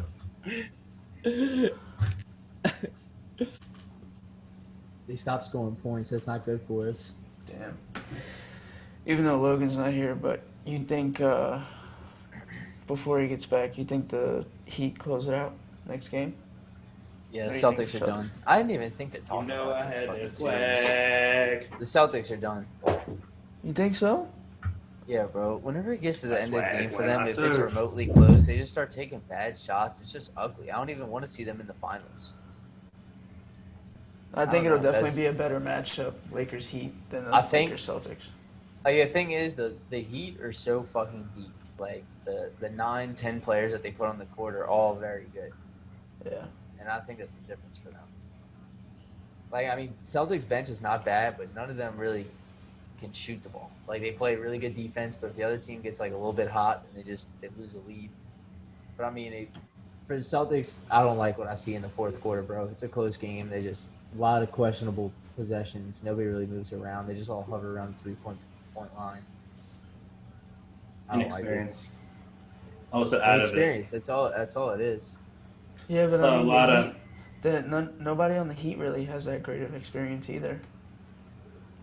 They stopped scoring points. That's not good for us.
Damn. Even though Logan's not here, but you think before he gets back, you think the Heat close it out next game?
Yeah,
What
the
do you think
Celtics
of
are done. I didn't even think that talking about
I had
fucking
this
series.
swag.
The Celtics are done.
You think so?
Yeah, bro. Whenever it gets to the
I
end of the
swag
game for
when
them,
I
if it's
serve.
remotely close, they just start taking bad shots. It's just ugly. I don't even want to see them in the finals.
I
don't
think it'll
know,
definitely
that's-
be a better matchup, Lakers Heat, than
I
the
think-
Lakers Celtics.
Like the thing is, the Heat are so fucking deep. Like the 9-10 players that they put on the court are all very good,
Yeah.
and I think that's the difference for them. Like I mean, Celtics bench is not bad, but none of them really can shoot the ball. Like they play really good defense, but if the other team gets like a little bit hot, then they lose a lead. But I mean, for the Celtics, I don't like what I see in the fourth quarter, bro. It's a close game. They just a lot of questionable possessions. Nobody really moves around. They just all hover around the 3-point line. I don't like it.
Inexperience. Also out of it.
Experience. That's all it is.
Yeah, but
So
I mean,
a lot
the
of-
Heat, nobody on the Heat really has that great of experience either.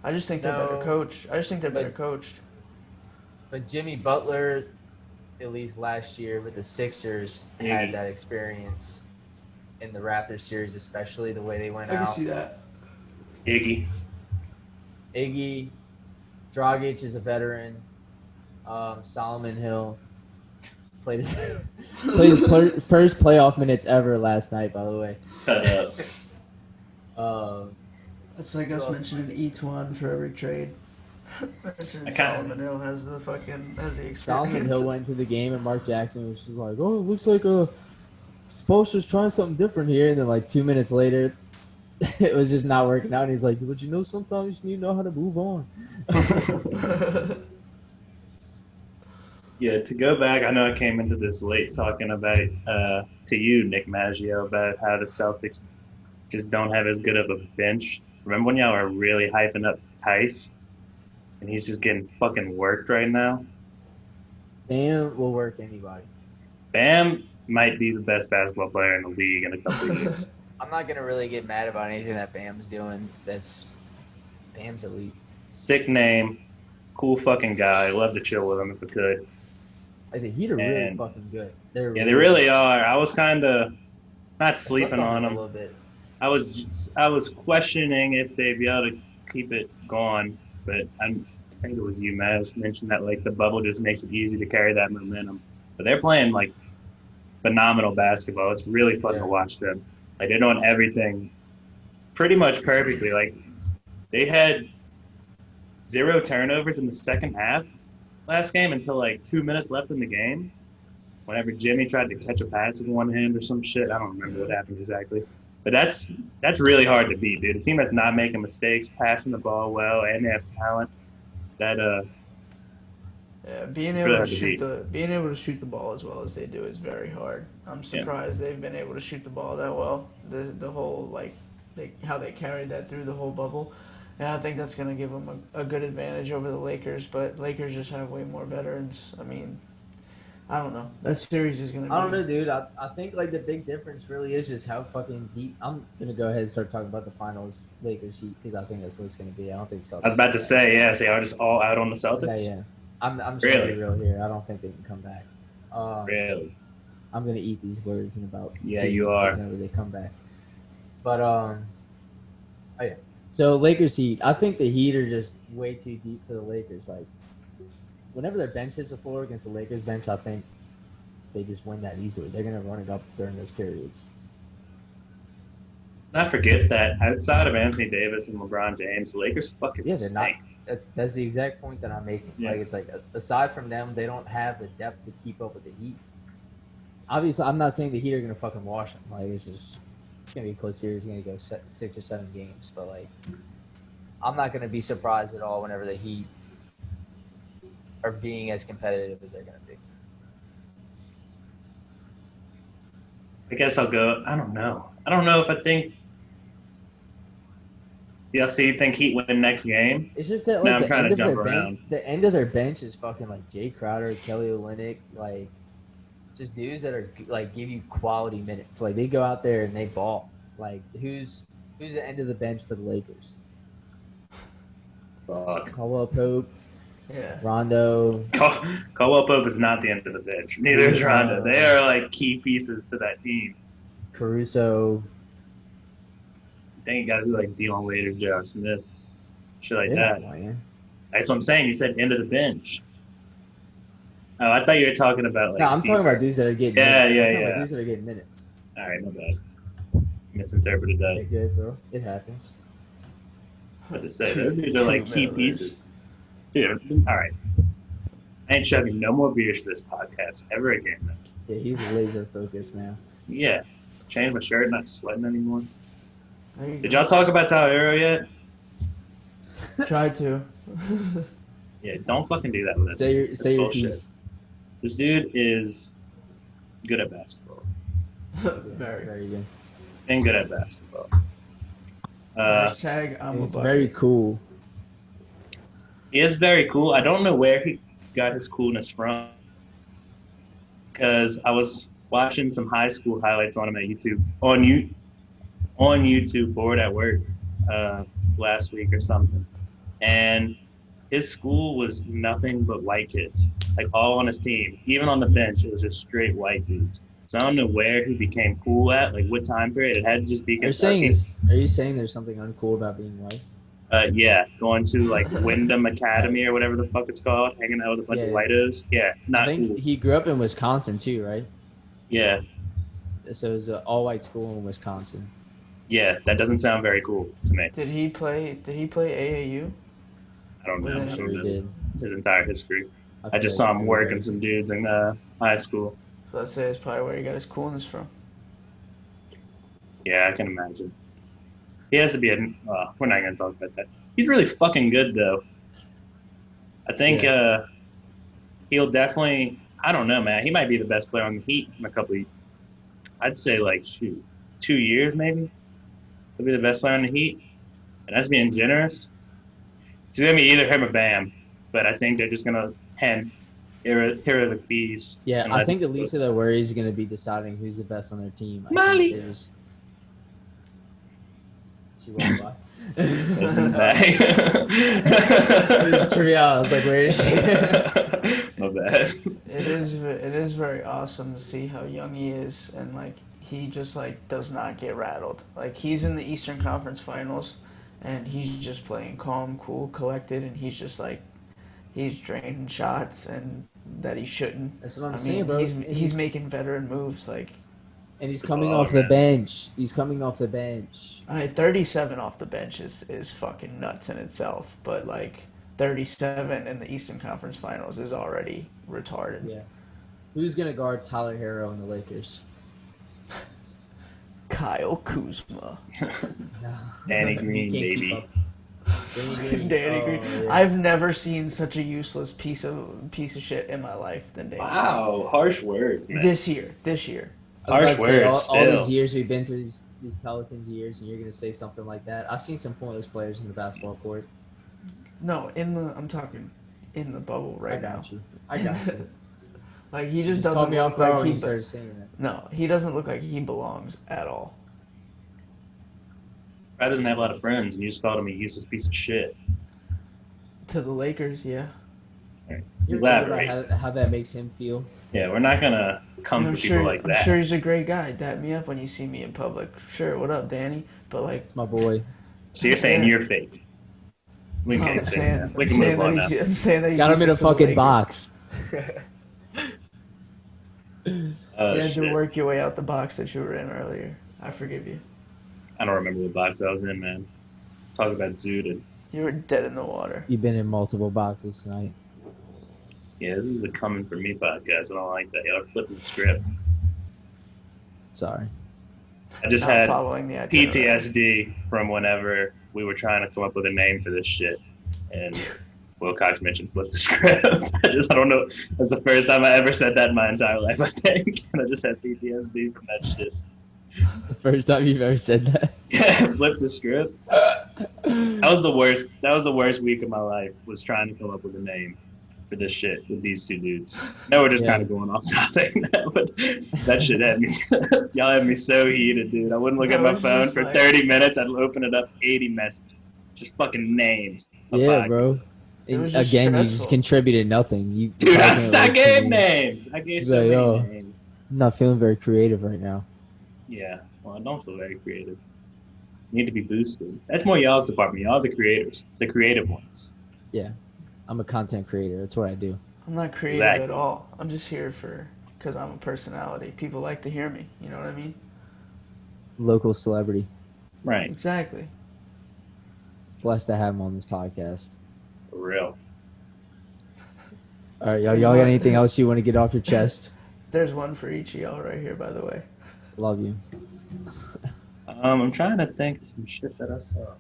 I just think they're better
No.
coached. I just think they're better
But-
coached.
But Jimmy Butler, at least last year with the Sixers, had
Iggy.
that experience in the Raptors series, especially the way they went out.
that.
Iggy.
Iggy, Dragic is a veteran. Solomon Hill played his first playoff minutes ever last night, by the way.
Cut up.
That's like
Who
us
else
mentioning
am I
Etuan for every trade. Mentioning
I kinda-
Solomon Hill has the experience.
Solomon Hill went to the game and Mark Jackson was just like, "Oh, it looks like Spoelstra's trying something different here." And then like 2 minutes later, it was just not working out. And he's like, "But you know, sometimes you just need to know how to move on."
Yeah, to go back, I know I came into this late talking about, to you, Nick Maggio, about how the Celtics just don't have as good of a bench. Remember when y'all were really hyping up Tice? And he's just getting fucking worked right now?
Bam will work anybody.
Bam might be the best basketball player in the league in a couple of years.
I'm not gonna really get mad about anything that Bam's doing. Bam's elite.
Sick name, cool fucking guy. Love to chill with him if I could.
Like the Heat are really
And-
fucking good.
Yeah, they really are. I was kind of not
I
sleeping
slept
on
a
them.
little bit.
I was questioning if they'd be able to keep it going, but I think it was you, Maz, mentioned that like the bubble just makes it easy to carry that momentum. But they're playing like phenomenal basketball. It's really fun to watch them. Like they're doing everything pretty much perfectly. Like they had 0 turnovers in the second half last game until like 2 minutes left in the game. Whenever Jimmy tried to catch a pass with one hand or some shit, I don't remember what happened exactly. But that's really hard to beat, dude. A team that's not making mistakes, passing the ball well, and they have talent. That
Yeah, being
It's
able
really
to shoot the ball as well as they do is very hard. I'm surprised they've been able to shoot the ball that well. The whole how they carried that through the whole bubble, and I think that's going to give them a good advantage over the Lakers. But Lakers just have way more veterans. I mean, I don't know. That series is going to.
I don't know, dude. I think like the big difference really is just how fucking deep. I'm gonna go ahead and start talking about the finals Lakers Heat because I think that's what it's gonna be. I don't think Celtics.
I was about to say, yeah, so y'all are just all out on the Celtics?
Yeah. I'm just gonna
Really?
be real here. I don't think they can come back.
Really?
I'm gonna eat these words in about
Yeah,
2
you
weeks
are.
whenever they come back. But oh yeah. So Lakers Heat. I think the Heat are just way too deep for the Lakers. Like whenever their bench hits the floor against the Lakers bench, I think they just win that easily. They're gonna run it up during those periods.
Not forget that outside of Anthony Davis and LeBron James, the Lakers fucking
Yeah, they're not.
stink.
That's the exact point that I'm making.
Yeah.
Like it's like aside from them, they don't have the depth to keep up with the Heat. Obviously, I'm not saying the Heat are gonna fucking wash them. Like it's gonna be a close series. It's gonna go 6 or 7 games. But like, I'm not gonna be surprised at all whenever the Heat are being as competitive as they're gonna be.
I guess I'll go. I don't know. I don't know if I think. Yeah, so you think Heat win next game?
It's just that
No,
like
I'm
the
trying
end
to
of their
jump around.
the end of their bench is fucking like Jay Crowder, Kelly Olynyk, like just dudes that are like give you quality minutes. Like they go out there and they ball. Like who's the end of the bench for the Lakers?
Fuck.
Caldwell Pope,
Yeah.
Rondo.
Caldwell Pope is not the end of the bench. Neither is Rondo. They are like key pieces to that team.
Caruso.
think you got to be like Dion Waiters, J.R. Smith, shit like
Yeah,
that.
man.
That's what I'm saying. You said end of the bench. Oh, I thought you were talking about like.
No, I'm
deeper.
talking about dudes that are getting
Yeah,
minutes.
yeah,
I'm talking
yeah.
about dudes that are getting minutes.
All right, my bad. Misinterpreted that.
You're good, bro. It happens.
What to say? Those dudes are like key pieces. Dude, all right. I ain't chugging no more beers for this podcast ever again. Man.
Yeah, he's laser focused now.
Yeah. Changed my shirt, not sweating anymore. Did
go.
y'all talk about Herro yet?
Try to.
Yeah, don't fucking do that with that.
Say your piece.
This dude is good at basketball.
Very
good.
And good at basketball.
Hashtag I'm
It's
a
very
bucket.
cool.
He is very cool. I don't know where he got his coolness from. Because I was watching some high school highlights on him at YouTube. On YouTube, bored at work last week or something. And his school was nothing but white kids. Like all on his team. Even on the bench, it was just straight white dudes. So I don't know where he became cool at, like what time period. It had to just be Kentucky.
Are you saying there's something uncool about being white?
Yeah, going to like Wyndham Academy or whatever the fuck it's called, hanging out with a bunch of whitos. Yeah, not
I think
cool.
he grew up in Wisconsin too, right?
Yeah.
So it was an all-white school in Wisconsin.
Yeah, that doesn't sound very cool to me.
Did he play AAU?
I don't know.
I'm sure he did.
His entire history. I
feel
just
like
saw him working some dudes in high school.
So let's say it's probably where he got his coolness from.
Yeah, I can imagine. He has to be we're not going to talk about that. He's really fucking good, though. I think he'll definitely, I don't know, man. He might be the best player on the Heat in a couple of, I'd say like, 2 years maybe. He'll be the best player on the Heat. And that's being generous. It's going to be either him or Bam. But I think they're just going to hand Herro the keys.
Yeah, I think the least of their worries is going to be deciding who's the best on their team.
Molly.
She walked by.
That's in the bag.
It was trivial. I was like, where is she?
My bad.
It is very awesome to see how young he is, and like he just like does not get rattled. Like he's in the Eastern Conference Finals, and he's just playing calm, cool, collected, and he's just like he's draining shots and that he shouldn't.
That's what I'm saying, bro.
He's making veteran moves like.
And he's coming off the bench. He's coming off the bench.
37 off the bench is fucking nuts in itself. But, like, 37 in the Eastern Conference Finals is already retarded.
Yeah. Who's going to guard Tyler Herro in the Lakers?
Kyle Kuzma.
Danny Green, baby.
Danny Green.
Yeah.
I've never seen such a useless piece of shit in my life than Danny Green.
Wow, harsh words, man.
This year.
I was about to say,
words,
all
still.
these years we've been through these Pelicans years, and you're going to say something like that. I've seen some pointless players in the basketball court.
No, I'm talking in the bubble right now.
I got you.
Like, he just
caught
doesn't
me
look
off guard
like
when
he...
you started saying that.
No, he doesn't look like he belongs at all.
Brad doesn't have a lot of friends, and you just called him a useless piece of shit.
To the Lakers, yeah.
Right.
You ever think
Elaborate.
about how that makes him feel?
Yeah, we're not going to come for people like that.
I'm sure he's a great guy. Dap me up when you see me in public. Sure, what up, Danny? But like,
It's my boy.
So you're saying
Yeah.
you're fake. We
I'm
can say
saying,
that. We
I'm
can
saying
move on
that
now.
I'm saying that he's
Got him in a
useless to the
fucking
Lakers.
box.
Oh,
You had to
shit.
work your way out the box that you were in earlier. I forgive you.
I don't remember what box I was in, man. Talk about zooted.
You were dead in the water.
You've been in multiple boxes tonight.
Yeah, this is a coming for me podcast. I don't like that. Y'all are flipping the script.
Sorry.
I just
Not
had
following the itinerary.
PTSD from whenever we were trying to come up with a name for this shit. And Will Cox mentioned flip the script. I don't know. That's the first time I ever said that in my entire life, I think. And I just had PTSD from that shit.
The first time you've ever said that.
Yeah, flip the script. That was the worst. That was the worst week of my life, was trying to come up with a name for this shit with these two dudes. Now we're just kind of going off topic now, but that shit had me. Y'all had me so heated, dude. I wouldn't look at my phone for 30 minutes. I'd open it up, 80 messages, just fucking names.
Yeah, bro.
It was
And
just
again, you
stressful.
just contributed nothing.
Dude, I gave names. I gave so many names.
I'm not feeling very creative right now.
Yeah, well, I don't feel very creative. need to be boosted. That's more y'all's department. Y'all the creators, the creative ones.
Yeah, I'm a content creator. That's what I do.
I'm not creative at all. I'm just here because I'm a personality. People like to hear me. You know what I mean?
Local celebrity.
Right.
Exactly.
Blessed to have him on this podcast.
For real.
All right, y'all got anything else you want to get off your chest?
There's one for each of y'all right here, by the way.
Love you.
I'm trying to think of some shit that I saw.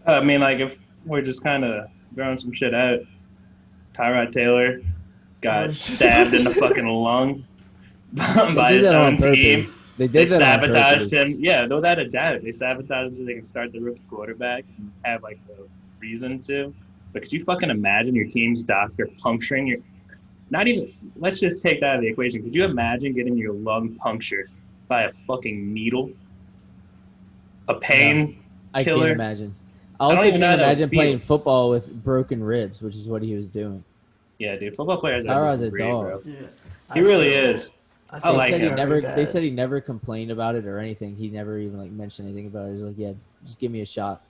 I mean, like, if we're just kind of throwing some shit out, Tyrod Taylor got stabbed in the fucking lung by his own team. They sabotaged him. Yeah, no doubt a doubt. They sabotaged him so they can start the rookie quarterback and have, like, the reason to. But could you fucking imagine your team's doctor puncturing your... Not even... Let's just take that out of the equation. Could you imagine getting your lung punctured by a fucking needle? A pain killer?
I can't imagine. I also can't imagine playing football with broken ribs, which is what he was doing.
Yeah, dude. Football players
Tyrod's
are
a
great,
dog.
bro.
Yeah.
He really is.
I
like him.
They said he never complained about it or anything. He never even like mentioned anything about it. He was like, yeah, just give me a shot.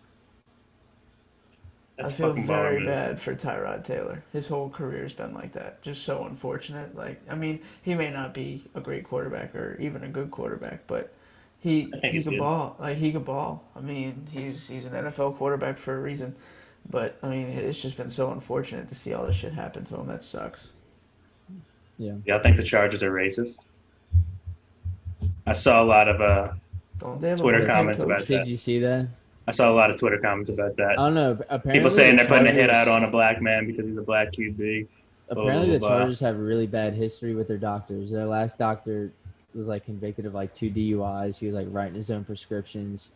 That's
I feel very
baller,
bad for Tyrod Taylor. His whole career's been like that. Just so unfortunate. Like, I mean, he may not be a great quarterback or even a good quarterback, but he could ball. Like, he could ball. I mean, he's an NFL quarterback for a reason. But I mean, it's just been so unfortunate to see all this shit happen to him. That sucks.
Yeah.
Y'all think the Chargers are racist? I saw a lot of Twitter comments about that.
Did you see that?
I saw a lot of Twitter comments about that.
I don't know. Apparently
people saying they're putting a hit out on a black man because he's a black QB.
Apparently, the Chargers have a really bad history with their doctors. Their last doctor was like convicted of like 2 DUIs. He was like writing his own prescriptions.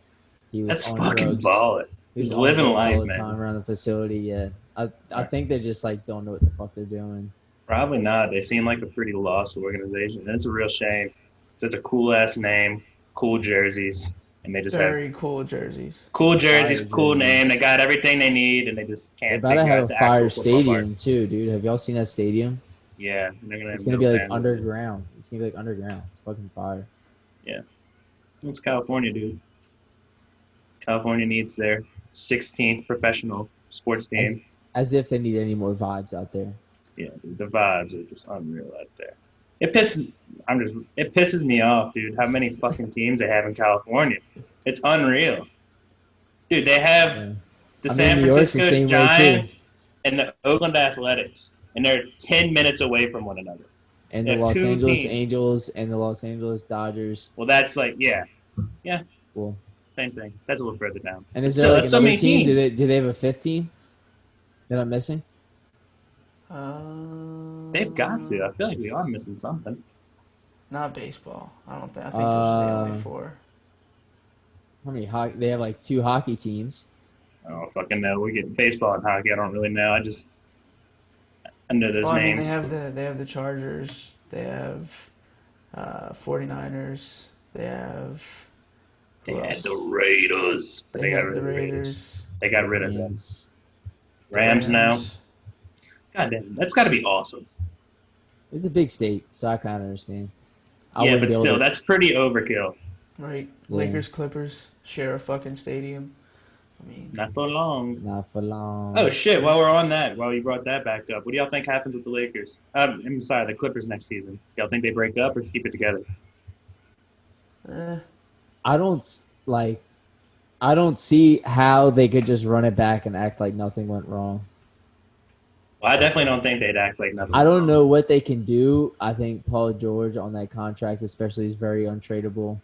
He was on drugs.
Baller. He's living life,
all the time around the facility. Yeah, I think they just like don't know what the fuck they're doing.
Probably not. They seem like a pretty lost organization. And it's a real shame. It's a cool ass name, cool jerseys. And they just
have cool jerseys.
Cool jerseys, cool name. They got everything they need, and they just can't.
They about to have a fire stadium too, dude. Have y'all seen that stadium?
Yeah,
it's gonna be like underground. It's gonna be like underground. It's fucking fire.
Yeah, it's California, dude. California needs their 16th professional sports team.
As if they need any more vibes out there.
Yeah, dude, the vibes are just unreal out there. It pisses me off, dude, how many fucking teams they have in California. It's unreal. Dude, they have the San Francisco Giants and the Oakland Athletics, and they're 10 minutes away from one another.
And the Los Angeles Angels and the Los Angeles Dodgers.
Well, that's like, yeah.
Cool.
Same thing. That's a little further down.
And is there like another team? Do they have a 5th team that I'm missing?
They've got to. I feel like we are missing something.
Not baseball. I think those are the only 4.
How many hockey? They have like 2 hockey teams.
I don't fucking know. We get baseball and hockey. I don't really know. I know those names.
I mean, they have the Chargers. They have 49ers. They have.
They had the Raiders.
They got the Raiders.
They got rid of them. Rams now. God damn, that's got to be awesome.
It's a big state, so I kind of understand.
Yeah, but still, that's pretty overkill.
Right. Yeah. Lakers, Clippers share a fucking stadium. I mean,
not for long.
Not for long.
Oh, shit. While we're on that, while you brought that back up, what do y'all think happens with the Lakers? I'm sorry, the Clippers next season. Y'all think they break up or keep it together?
I don't see how they could just run it back and act like nothing went wrong.
Well, I definitely don't think they'd act like nothing.
I don't know what they can do. I think Paul George on that contract especially is very untradeable.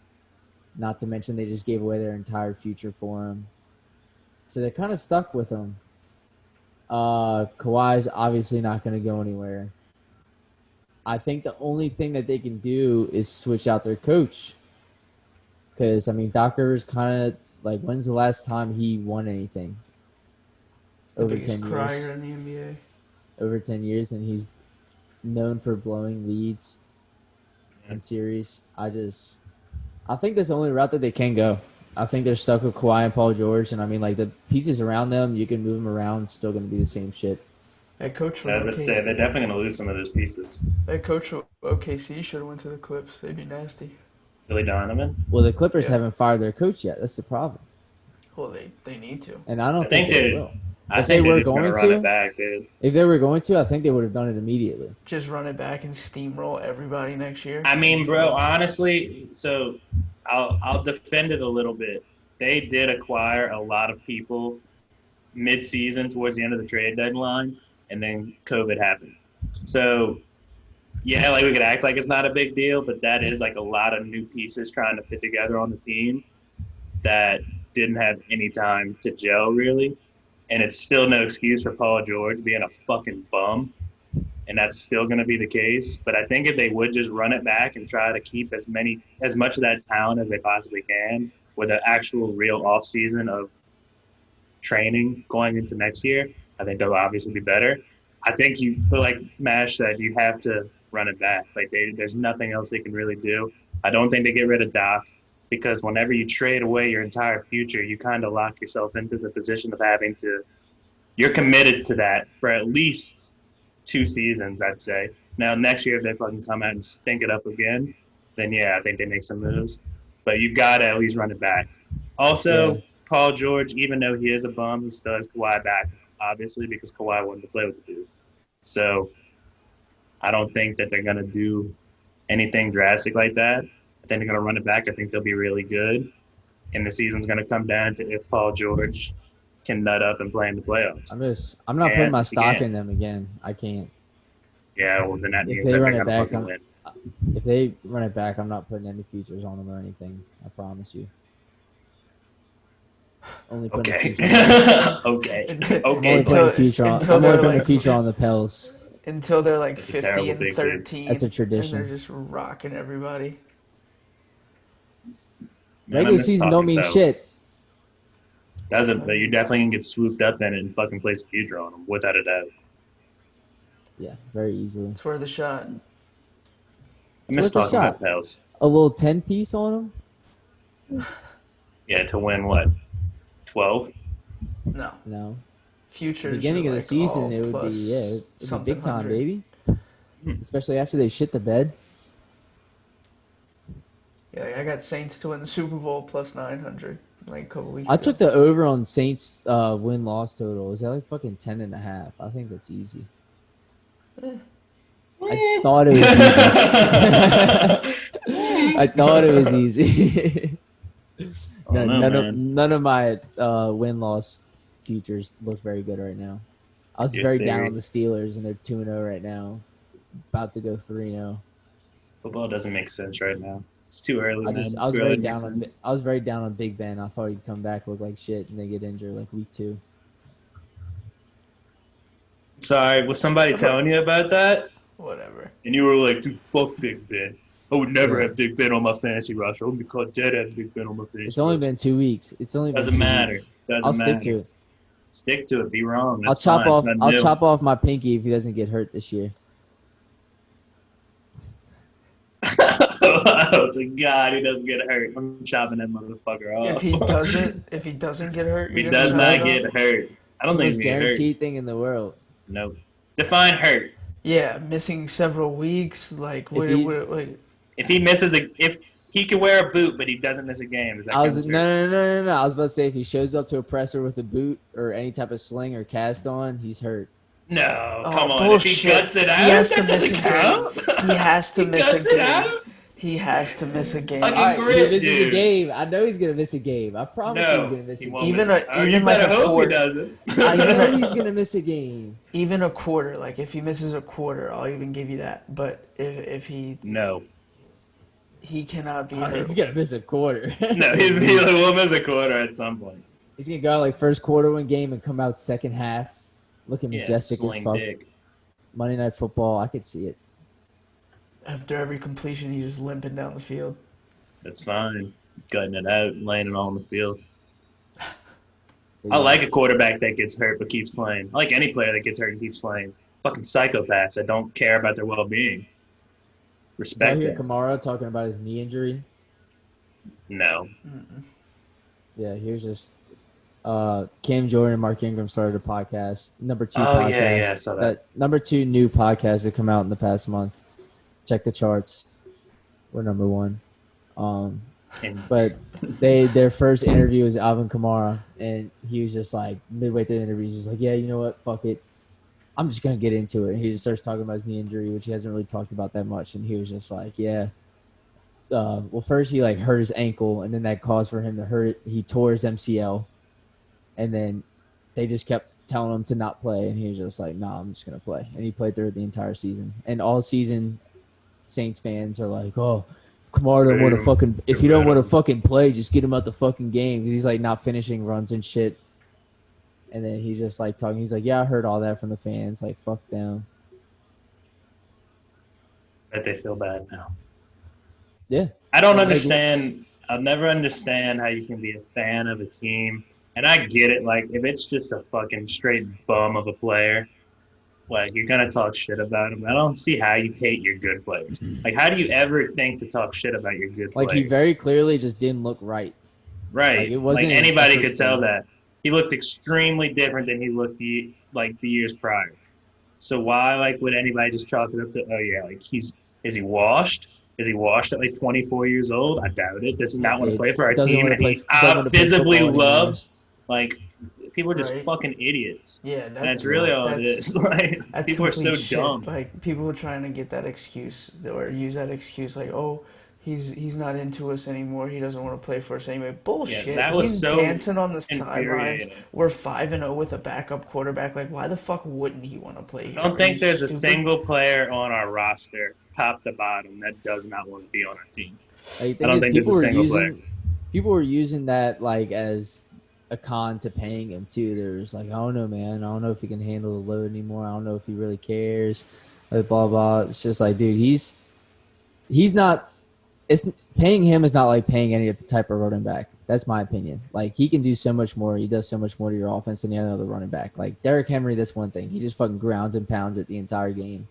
Not to mention they just gave away their entire future for him. So they're kind of stuck with him. Kawhi's obviously not going to go anywhere. I think the only thing that they can do is switch out their coach. Because, I mean, Doc Rivers kind of, like, when's the last time he won anything?
Over 10 years. Crier in the NBA.
Over 10 years, and he's known for blowing leads in series. I think that's the only route that they can go. I think they're stuck with Kawhi and Paul George, and I mean, like, the pieces around them, you can move them around, still going to be the same shit.
That coach from
OKC, they're definitely going to lose some of those pieces.
That coach from OKC should have went to the Clips. They'd be nasty.
Billy Donovan.
Well, the Clippers
Yeah.
haven't fired their coach yet. That's the problem.
Well, they need to.
And I don't
I think
they
they-
will.
I
If
think
they
they're
were
just gonna
going
run
to-
it back, dude.
If they were going to, I think they would have done it immediately.
Just run it back and steamroll everybody next year.
I mean, bro, honestly, so I'll defend it a little bit. They did acquire a lot of people mid-season towards the end of the trade deadline, and then COVID happened. So, yeah, like we could act like it's not a big deal, but that is like a lot of new pieces trying to fit together on the team that didn't have any time to gel, really. And it's still no excuse for Paul George being a fucking bum. And that's still going to be the case. But I think if they would just run it back and try to keep as much of that talent as they possibly can with an actual real off season of training going into next year, I think they'll obviously be better. I think but like Mash said, you have to run it back. Like there's nothing else they can really do. I don't think they get rid of Doc, because whenever you trade away your entire future, you kind of lock yourself into the position of you're committed to that for at least 2 seasons, I'd say. Now, next year, if they fucking come out and stink it up again, then yeah, I think they make some moves. But you've got to at least run it back. Also, Paul George, even though he is a bum, he still has Kawhi back, obviously, because Kawhi wanted to play with the dude. So I don't think that they're going to do anything drastic like that. I think they're going to run it back. I think they'll be really good. And the season's going to come down to if Paul George can nut up and play in the playoffs.
I'm not putting my
And
stock
again-
in them again. I can't.
Yeah, well, then that
If
means
they
that
run
they're
it
going to
back,
fucking win.
If they run it back, I'm not putting any futures on them or anything. I promise you. Only putting a
Okay.
future on.
Okay.
Until-
I'm only
Okay.
putting a future on.
until
I'm only
they're
putting a
like-
future on the Pels.
Until they're like
That's a
50
terrible
and
picture.
13.
That's a
And
tradition.
they're just rocking everybody.
Man, I
Regular
miss
season
talking
don't mean
Pels.
shit.
Doesn't, but you definitely can get swooped up in it and fucking place a future on them, without a doubt.
Yeah, very easily.
It's worth a shot.
I miss
worth a
talking
shot.
about Pels.
A little 10-piece on them?
Yeah, to win what? 12?
No.
No.
Futures.
Beginning
are
of the
like
season,
all
it would be
plus
it'd be
something
big time,
100.
baby. Especially after they shit the bed.
Yeah, like I got Saints to win the Super Bowl plus 900 like a couple weeks
I
ago.
took the over on Saints win-loss total. Is that like fucking 10.5? I think that's easy. I thought it was easy. I thought it was easy. None of my win-loss futures look very good right now. I was
Your
very down
theory.
on the Steelers, and they're 2-0 right now. About to go 3-0.
Football doesn't make sense right now. It's too early,
I
man.
was
It's too
very
early to make
down on.
sense.
I was very down on Big Ben. I thought he'd come back, look like shit, and then get injured like week 2.
Sorry, was somebody telling you about that?
Whatever.
And you were like, dude, fuck Big Ben. I would never
Yeah.
have Big Ben on my fantasy roster. I would be called dead having Big Ben on my fantasy
It's only
roster.
been 2 weeks. It's only been
Doesn't
2
matter.
weeks.
Doesn't
I'll
matter.
stick to it.
Stick to it. Be wrong.
I'll
That's
chop
fine.
off.
It's
I'll
not new.
chop off my pinky if he doesn't get hurt this year.
Oh, to God, he doesn't get hurt. I'm chopping that motherfucker off.
If he doesn't get hurt,
He
you're
does
gonna
not
chop it
get
off?
hurt. I don't
It's the
think
most
he's hurt.
guaranteed thing in the world.
Nope. Define hurt.
Yeah, missing several weeks. Like, wait.
If he misses if he can wear a boot, but he doesn't miss a game, is that
I was
considered?
no. I was about to say if he shows up to a presser with a boot or any type of sling or cast on, he's hurt.
No,
Oh,
come on. If
bullshit.
he guts it out,
He has to
that
miss
doesn't
a game.
count.
He has to
He
miss a
guts it
game.
out?
He has to miss a game.
Fucking
All right,
grit,
he misses
dude.
a game. I know he's gonna miss a game. I promise he's
No,
gonna miss a
he
game.
won't
Even
miss
a-
it. Oh,
even
you
like
better
a
hope
quarter.
he doesn't.
I
Even
know
a-
he's gonna miss a game.
Even a quarter, like if he misses a quarter, I'll even give you that. But if he
No.
cannot be
Oh,
hurt.
he's gonna miss a quarter.
No, he will miss a quarter at some point.
He's gonna go out like first quarter one game and come out second half looking
Yeah,
majestic as
sling
fuck.
dick.
Monday Night Football, I could see it.
After every completion, he's just limping down the field.
That's fine. Gutting it out, laying it all on the field.
But
I
yeah.
like a quarterback that gets hurt but keeps playing. I like any player that gets hurt and keeps playing. Fucking psychopaths that don't care about their well-being.
Did I
Respect
hear
it.
Kamara talking about his knee injury?
No.
Yeah, here's just Cam Jordan and Mark Ingram started a podcast. Number 2
Oh,
podcast.
yeah, I saw that.
Number 2 new podcast that come out in the past month. Check the charts. We're number 1. But their first interview was Alvin Kamara, and he was just like midway through the interview, he's just like, yeah, you know what, fuck it, I'm just gonna get into it. And he just starts talking about his knee injury, which he hasn't really talked about that much, and he was just like, yeah. Well, first he like hurt his ankle, and then that caused for him to hurt. He tore his MCL, and then they just kept telling him to not play, and he was just like, "Nah, I'm just gonna play." And he played through the entire season. And all season, Saints fans are like, "Oh, Kamara don't want to fucking. If you don't want to fucking play, just get him out the fucking game." He's like not finishing runs and shit. And then he's just like talking. He's like, "Yeah, I heard all that from the fans. Like, fuck them."
That they feel bad now.
Yeah.
I don't understand. I'll never understand how you can be a fan of a team. And I get it. Like, if it's just a fucking straight bum of a player, like, you're going to talk shit about him. I don't see how you hate your good players. Like, how do you ever think to talk shit about your good players?
Like, he very clearly just didn't look right.
Right.
Like, it wasn't
like anybody could tell that. He looked extremely different than he looked the years prior. So why, like, would anybody just chalk it up to, oh, yeah, like, is he washed? Is he washed at like 24 years old? I doubt it. Does he not want to play for our team that he visibly loves? Like, people are just fucking idiots.
Yeah,
that's really all it is. Like, people are so dumb.
Like, people are trying to get that excuse or use that excuse, like, oh, he's not into us anymore. He doesn't want to play for us anymore. Bullshit.
Yeah, that was
he's
so
dancing on the sidelines. We're 5-0 with a backup quarterback. Like, why the fuck wouldn't he want to play here?
I don't think there's a single player on our roster, top to bottom, that does not want to be on our team. I don't think there's a single player.
People were using that like as a con to paying him too. They're just like, I don't know, man. I don't know if he can handle the load anymore. I don't know if he really cares. Like, blah blah. It's just like, dude, he's not. It's paying him is not like paying any of the type of running back. That's my opinion. Like, he can do so much more. He does so much more to your offense than any other running back. Like Derrick Henry, that's one thing. He just fucking grounds and pounds it the entire game.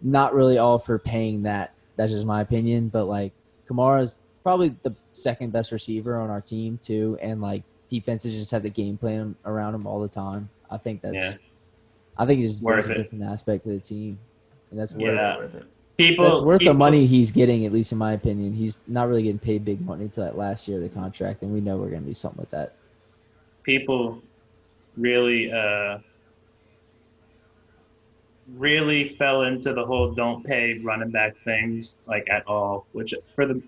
Not really all for paying that. That's just my opinion. But like, Kamara's probably the second best receiver on our team too, and like defenses just have the game plan around him all the time. I think that's. Yeah. I think it's just worth a different aspect to the team, and that's worth it. That's worth the money he's getting, at least in my opinion. He's not really getting paid big money to that last year of the contract, and we know we're going to do something with that.
People really fell into the whole don't pay running back things like at all, which for the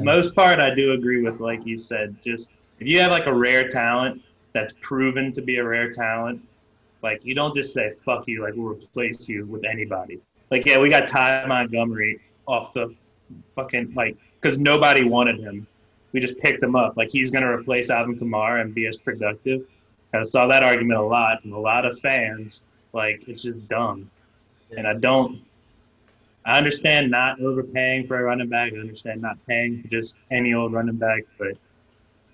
most part I do agree with. Like you said, just if you have like a rare talent that's proven to be a rare talent, like you don't just say fuck you, like we'll replace you with anybody. Like, yeah, we got Ty Montgomery off the fucking, like, because nobody wanted him. We just picked him up. Like, he's going to replace Alvin Kamara and be as productive. I saw that argument a lot from a lot of fans. Like, it's just dumb. And I understand not overpaying for a running back. I understand not paying for just any old running back. But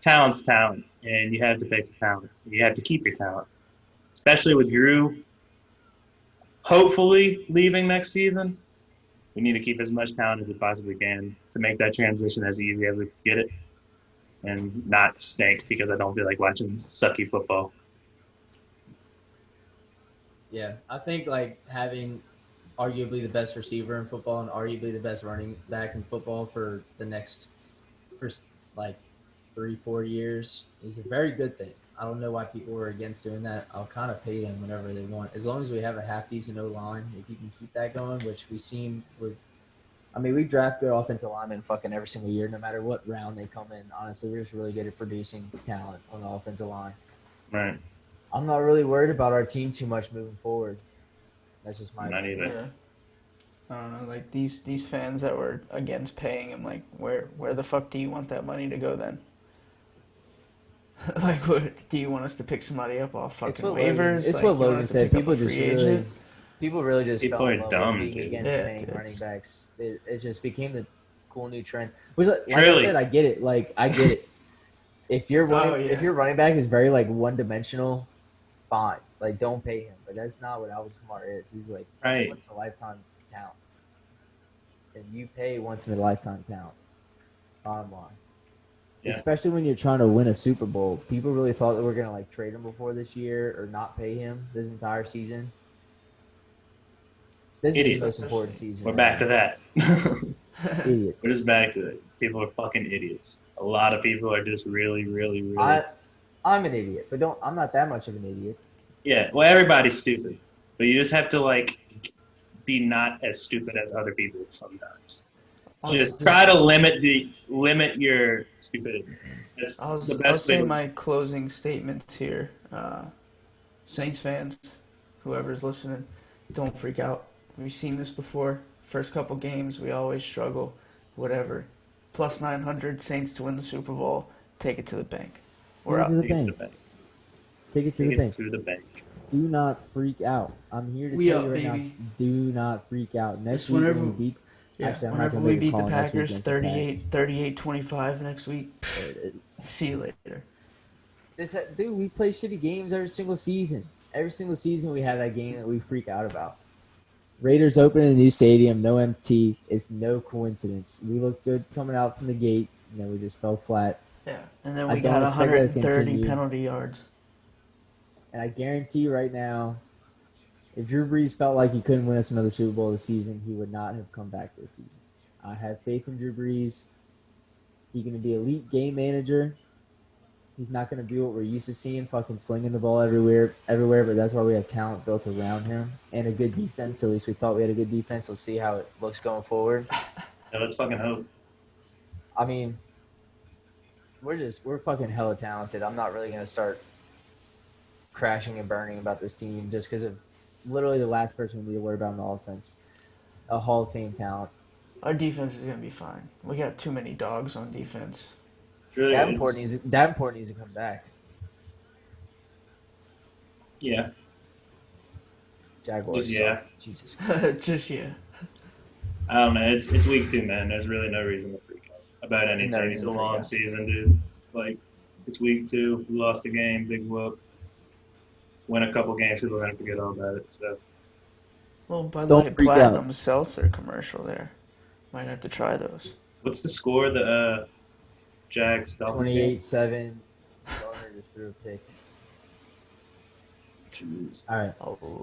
talent's talent, and you have to pay for talent. You have to keep your talent, especially with Drew hopefully leaving next season. We need to keep as much talent as we possibly can to make that transition as easy as we can get it and not stink because I don't feel like watching sucky football.
Yeah, I think like having arguably the best receiver in football and arguably the best running back in football for the next like 3-4 years is a very good thing. I don't know why people were against doing that. I'll kind of pay them whenever they want. As long as we have a half-decent O-line, if you can keep that going, which we seem with – I mean, we draft good offensive linemen fucking every single year, no matter what round they come in. Honestly, we're just really good at producing talent on the offensive line.
Right.
I'm not really worried about our team too much moving forward. That's just my
opinion. Not either.
Yeah. I don't know, like these fans that were against paying him, like where the fuck do you want that money to go then? Like, what, do you want us to pick somebody up off fucking waivers?
It's what Logan said. People really just
people
fell
are
in love
dumb,
with being
dude.
against paying running backs. It just became the cool new trend. Which, like I said, I get it. Like, I get it. If your running back is very like one dimensional, fine. Like, don't pay him. But that's not what Alvin Kamara is. He's like once in a lifetime talent. And you pay once in a lifetime talent. Bottom line. Yeah. Especially when you're trying to win a Super Bowl. People really thought that we're going to like trade him before this year or not pay him this entire season. This is the most important season.
We're back to that.
Idiots.
We're just back to it. People are fucking idiots. A lot of people are just really, really, really.
I'm an idiot, but I'm not that much of an idiot.
Yeah, well, everybody's stupid, but you just have to like be not as stupid as other people sometimes. So just try to limit your stupidity. That's the best
I'll say
thing.
my closing statements here. Saints fans, whoever's listening, don't freak out. We've seen this before. First couple games, we always struggle. Whatever. Plus 900 Saints to win the Super Bowl. Take it to the bank. We're up.
Take it to the bank. Do not freak out. I'm here to tell you right now. Do not freak out. Next week when we beat. Actually,
whenever we beat the Packers 38-25 next week.
There it is.
See you later.
Dude, we play shitty games every single season. Every single season we have that game that we freak out about. Raiders open in a new stadium, no MT. It's no coincidence. We looked good coming out from the gate, and then we just fell flat.
Yeah, and then we got 130 penalty yards.
And I guarantee you right now, if Drew Brees felt like he couldn't win us another Super Bowl this season, he would not have come back this season. I have faith in Drew Brees. He's going to be elite game manager. He's not going to be what we're used to seeing, fucking slinging the ball everywhere, but that's why we have talent built around him and a good defense. At least we thought we had a good defense. We'll see how it looks going forward.
Yeah, let's fucking hope.
I mean, we're fucking hella talented. I'm not really going to start crashing and burning about this team just because of literally the last person we need to worry about on the offense. A Hall of Fame talent.
Our defense is going to be fine. We got too many dogs on defense.
Really
Davenport needs to come back.
Yeah.
Jaguars.
Yeah.
Jesus Christ.
Just yeah.
I don't know. It's week 2, man. There's really no reason to freak out about anything. It's a long season, dude. Like, it's week 2. We lost the game. Big whoop. Win a couple games. People are going to forget all about it. So.
Little Bud Light Platinum Seltzer commercial there. Might have to try those.
What's the score? The Jags.
28-7. Garner just threw a pick.
Jeez.
All right.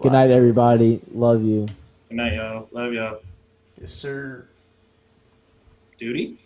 Good night, everybody. Love you.
Good night, y'all. Love y'all.
Yes, sir.
Duty?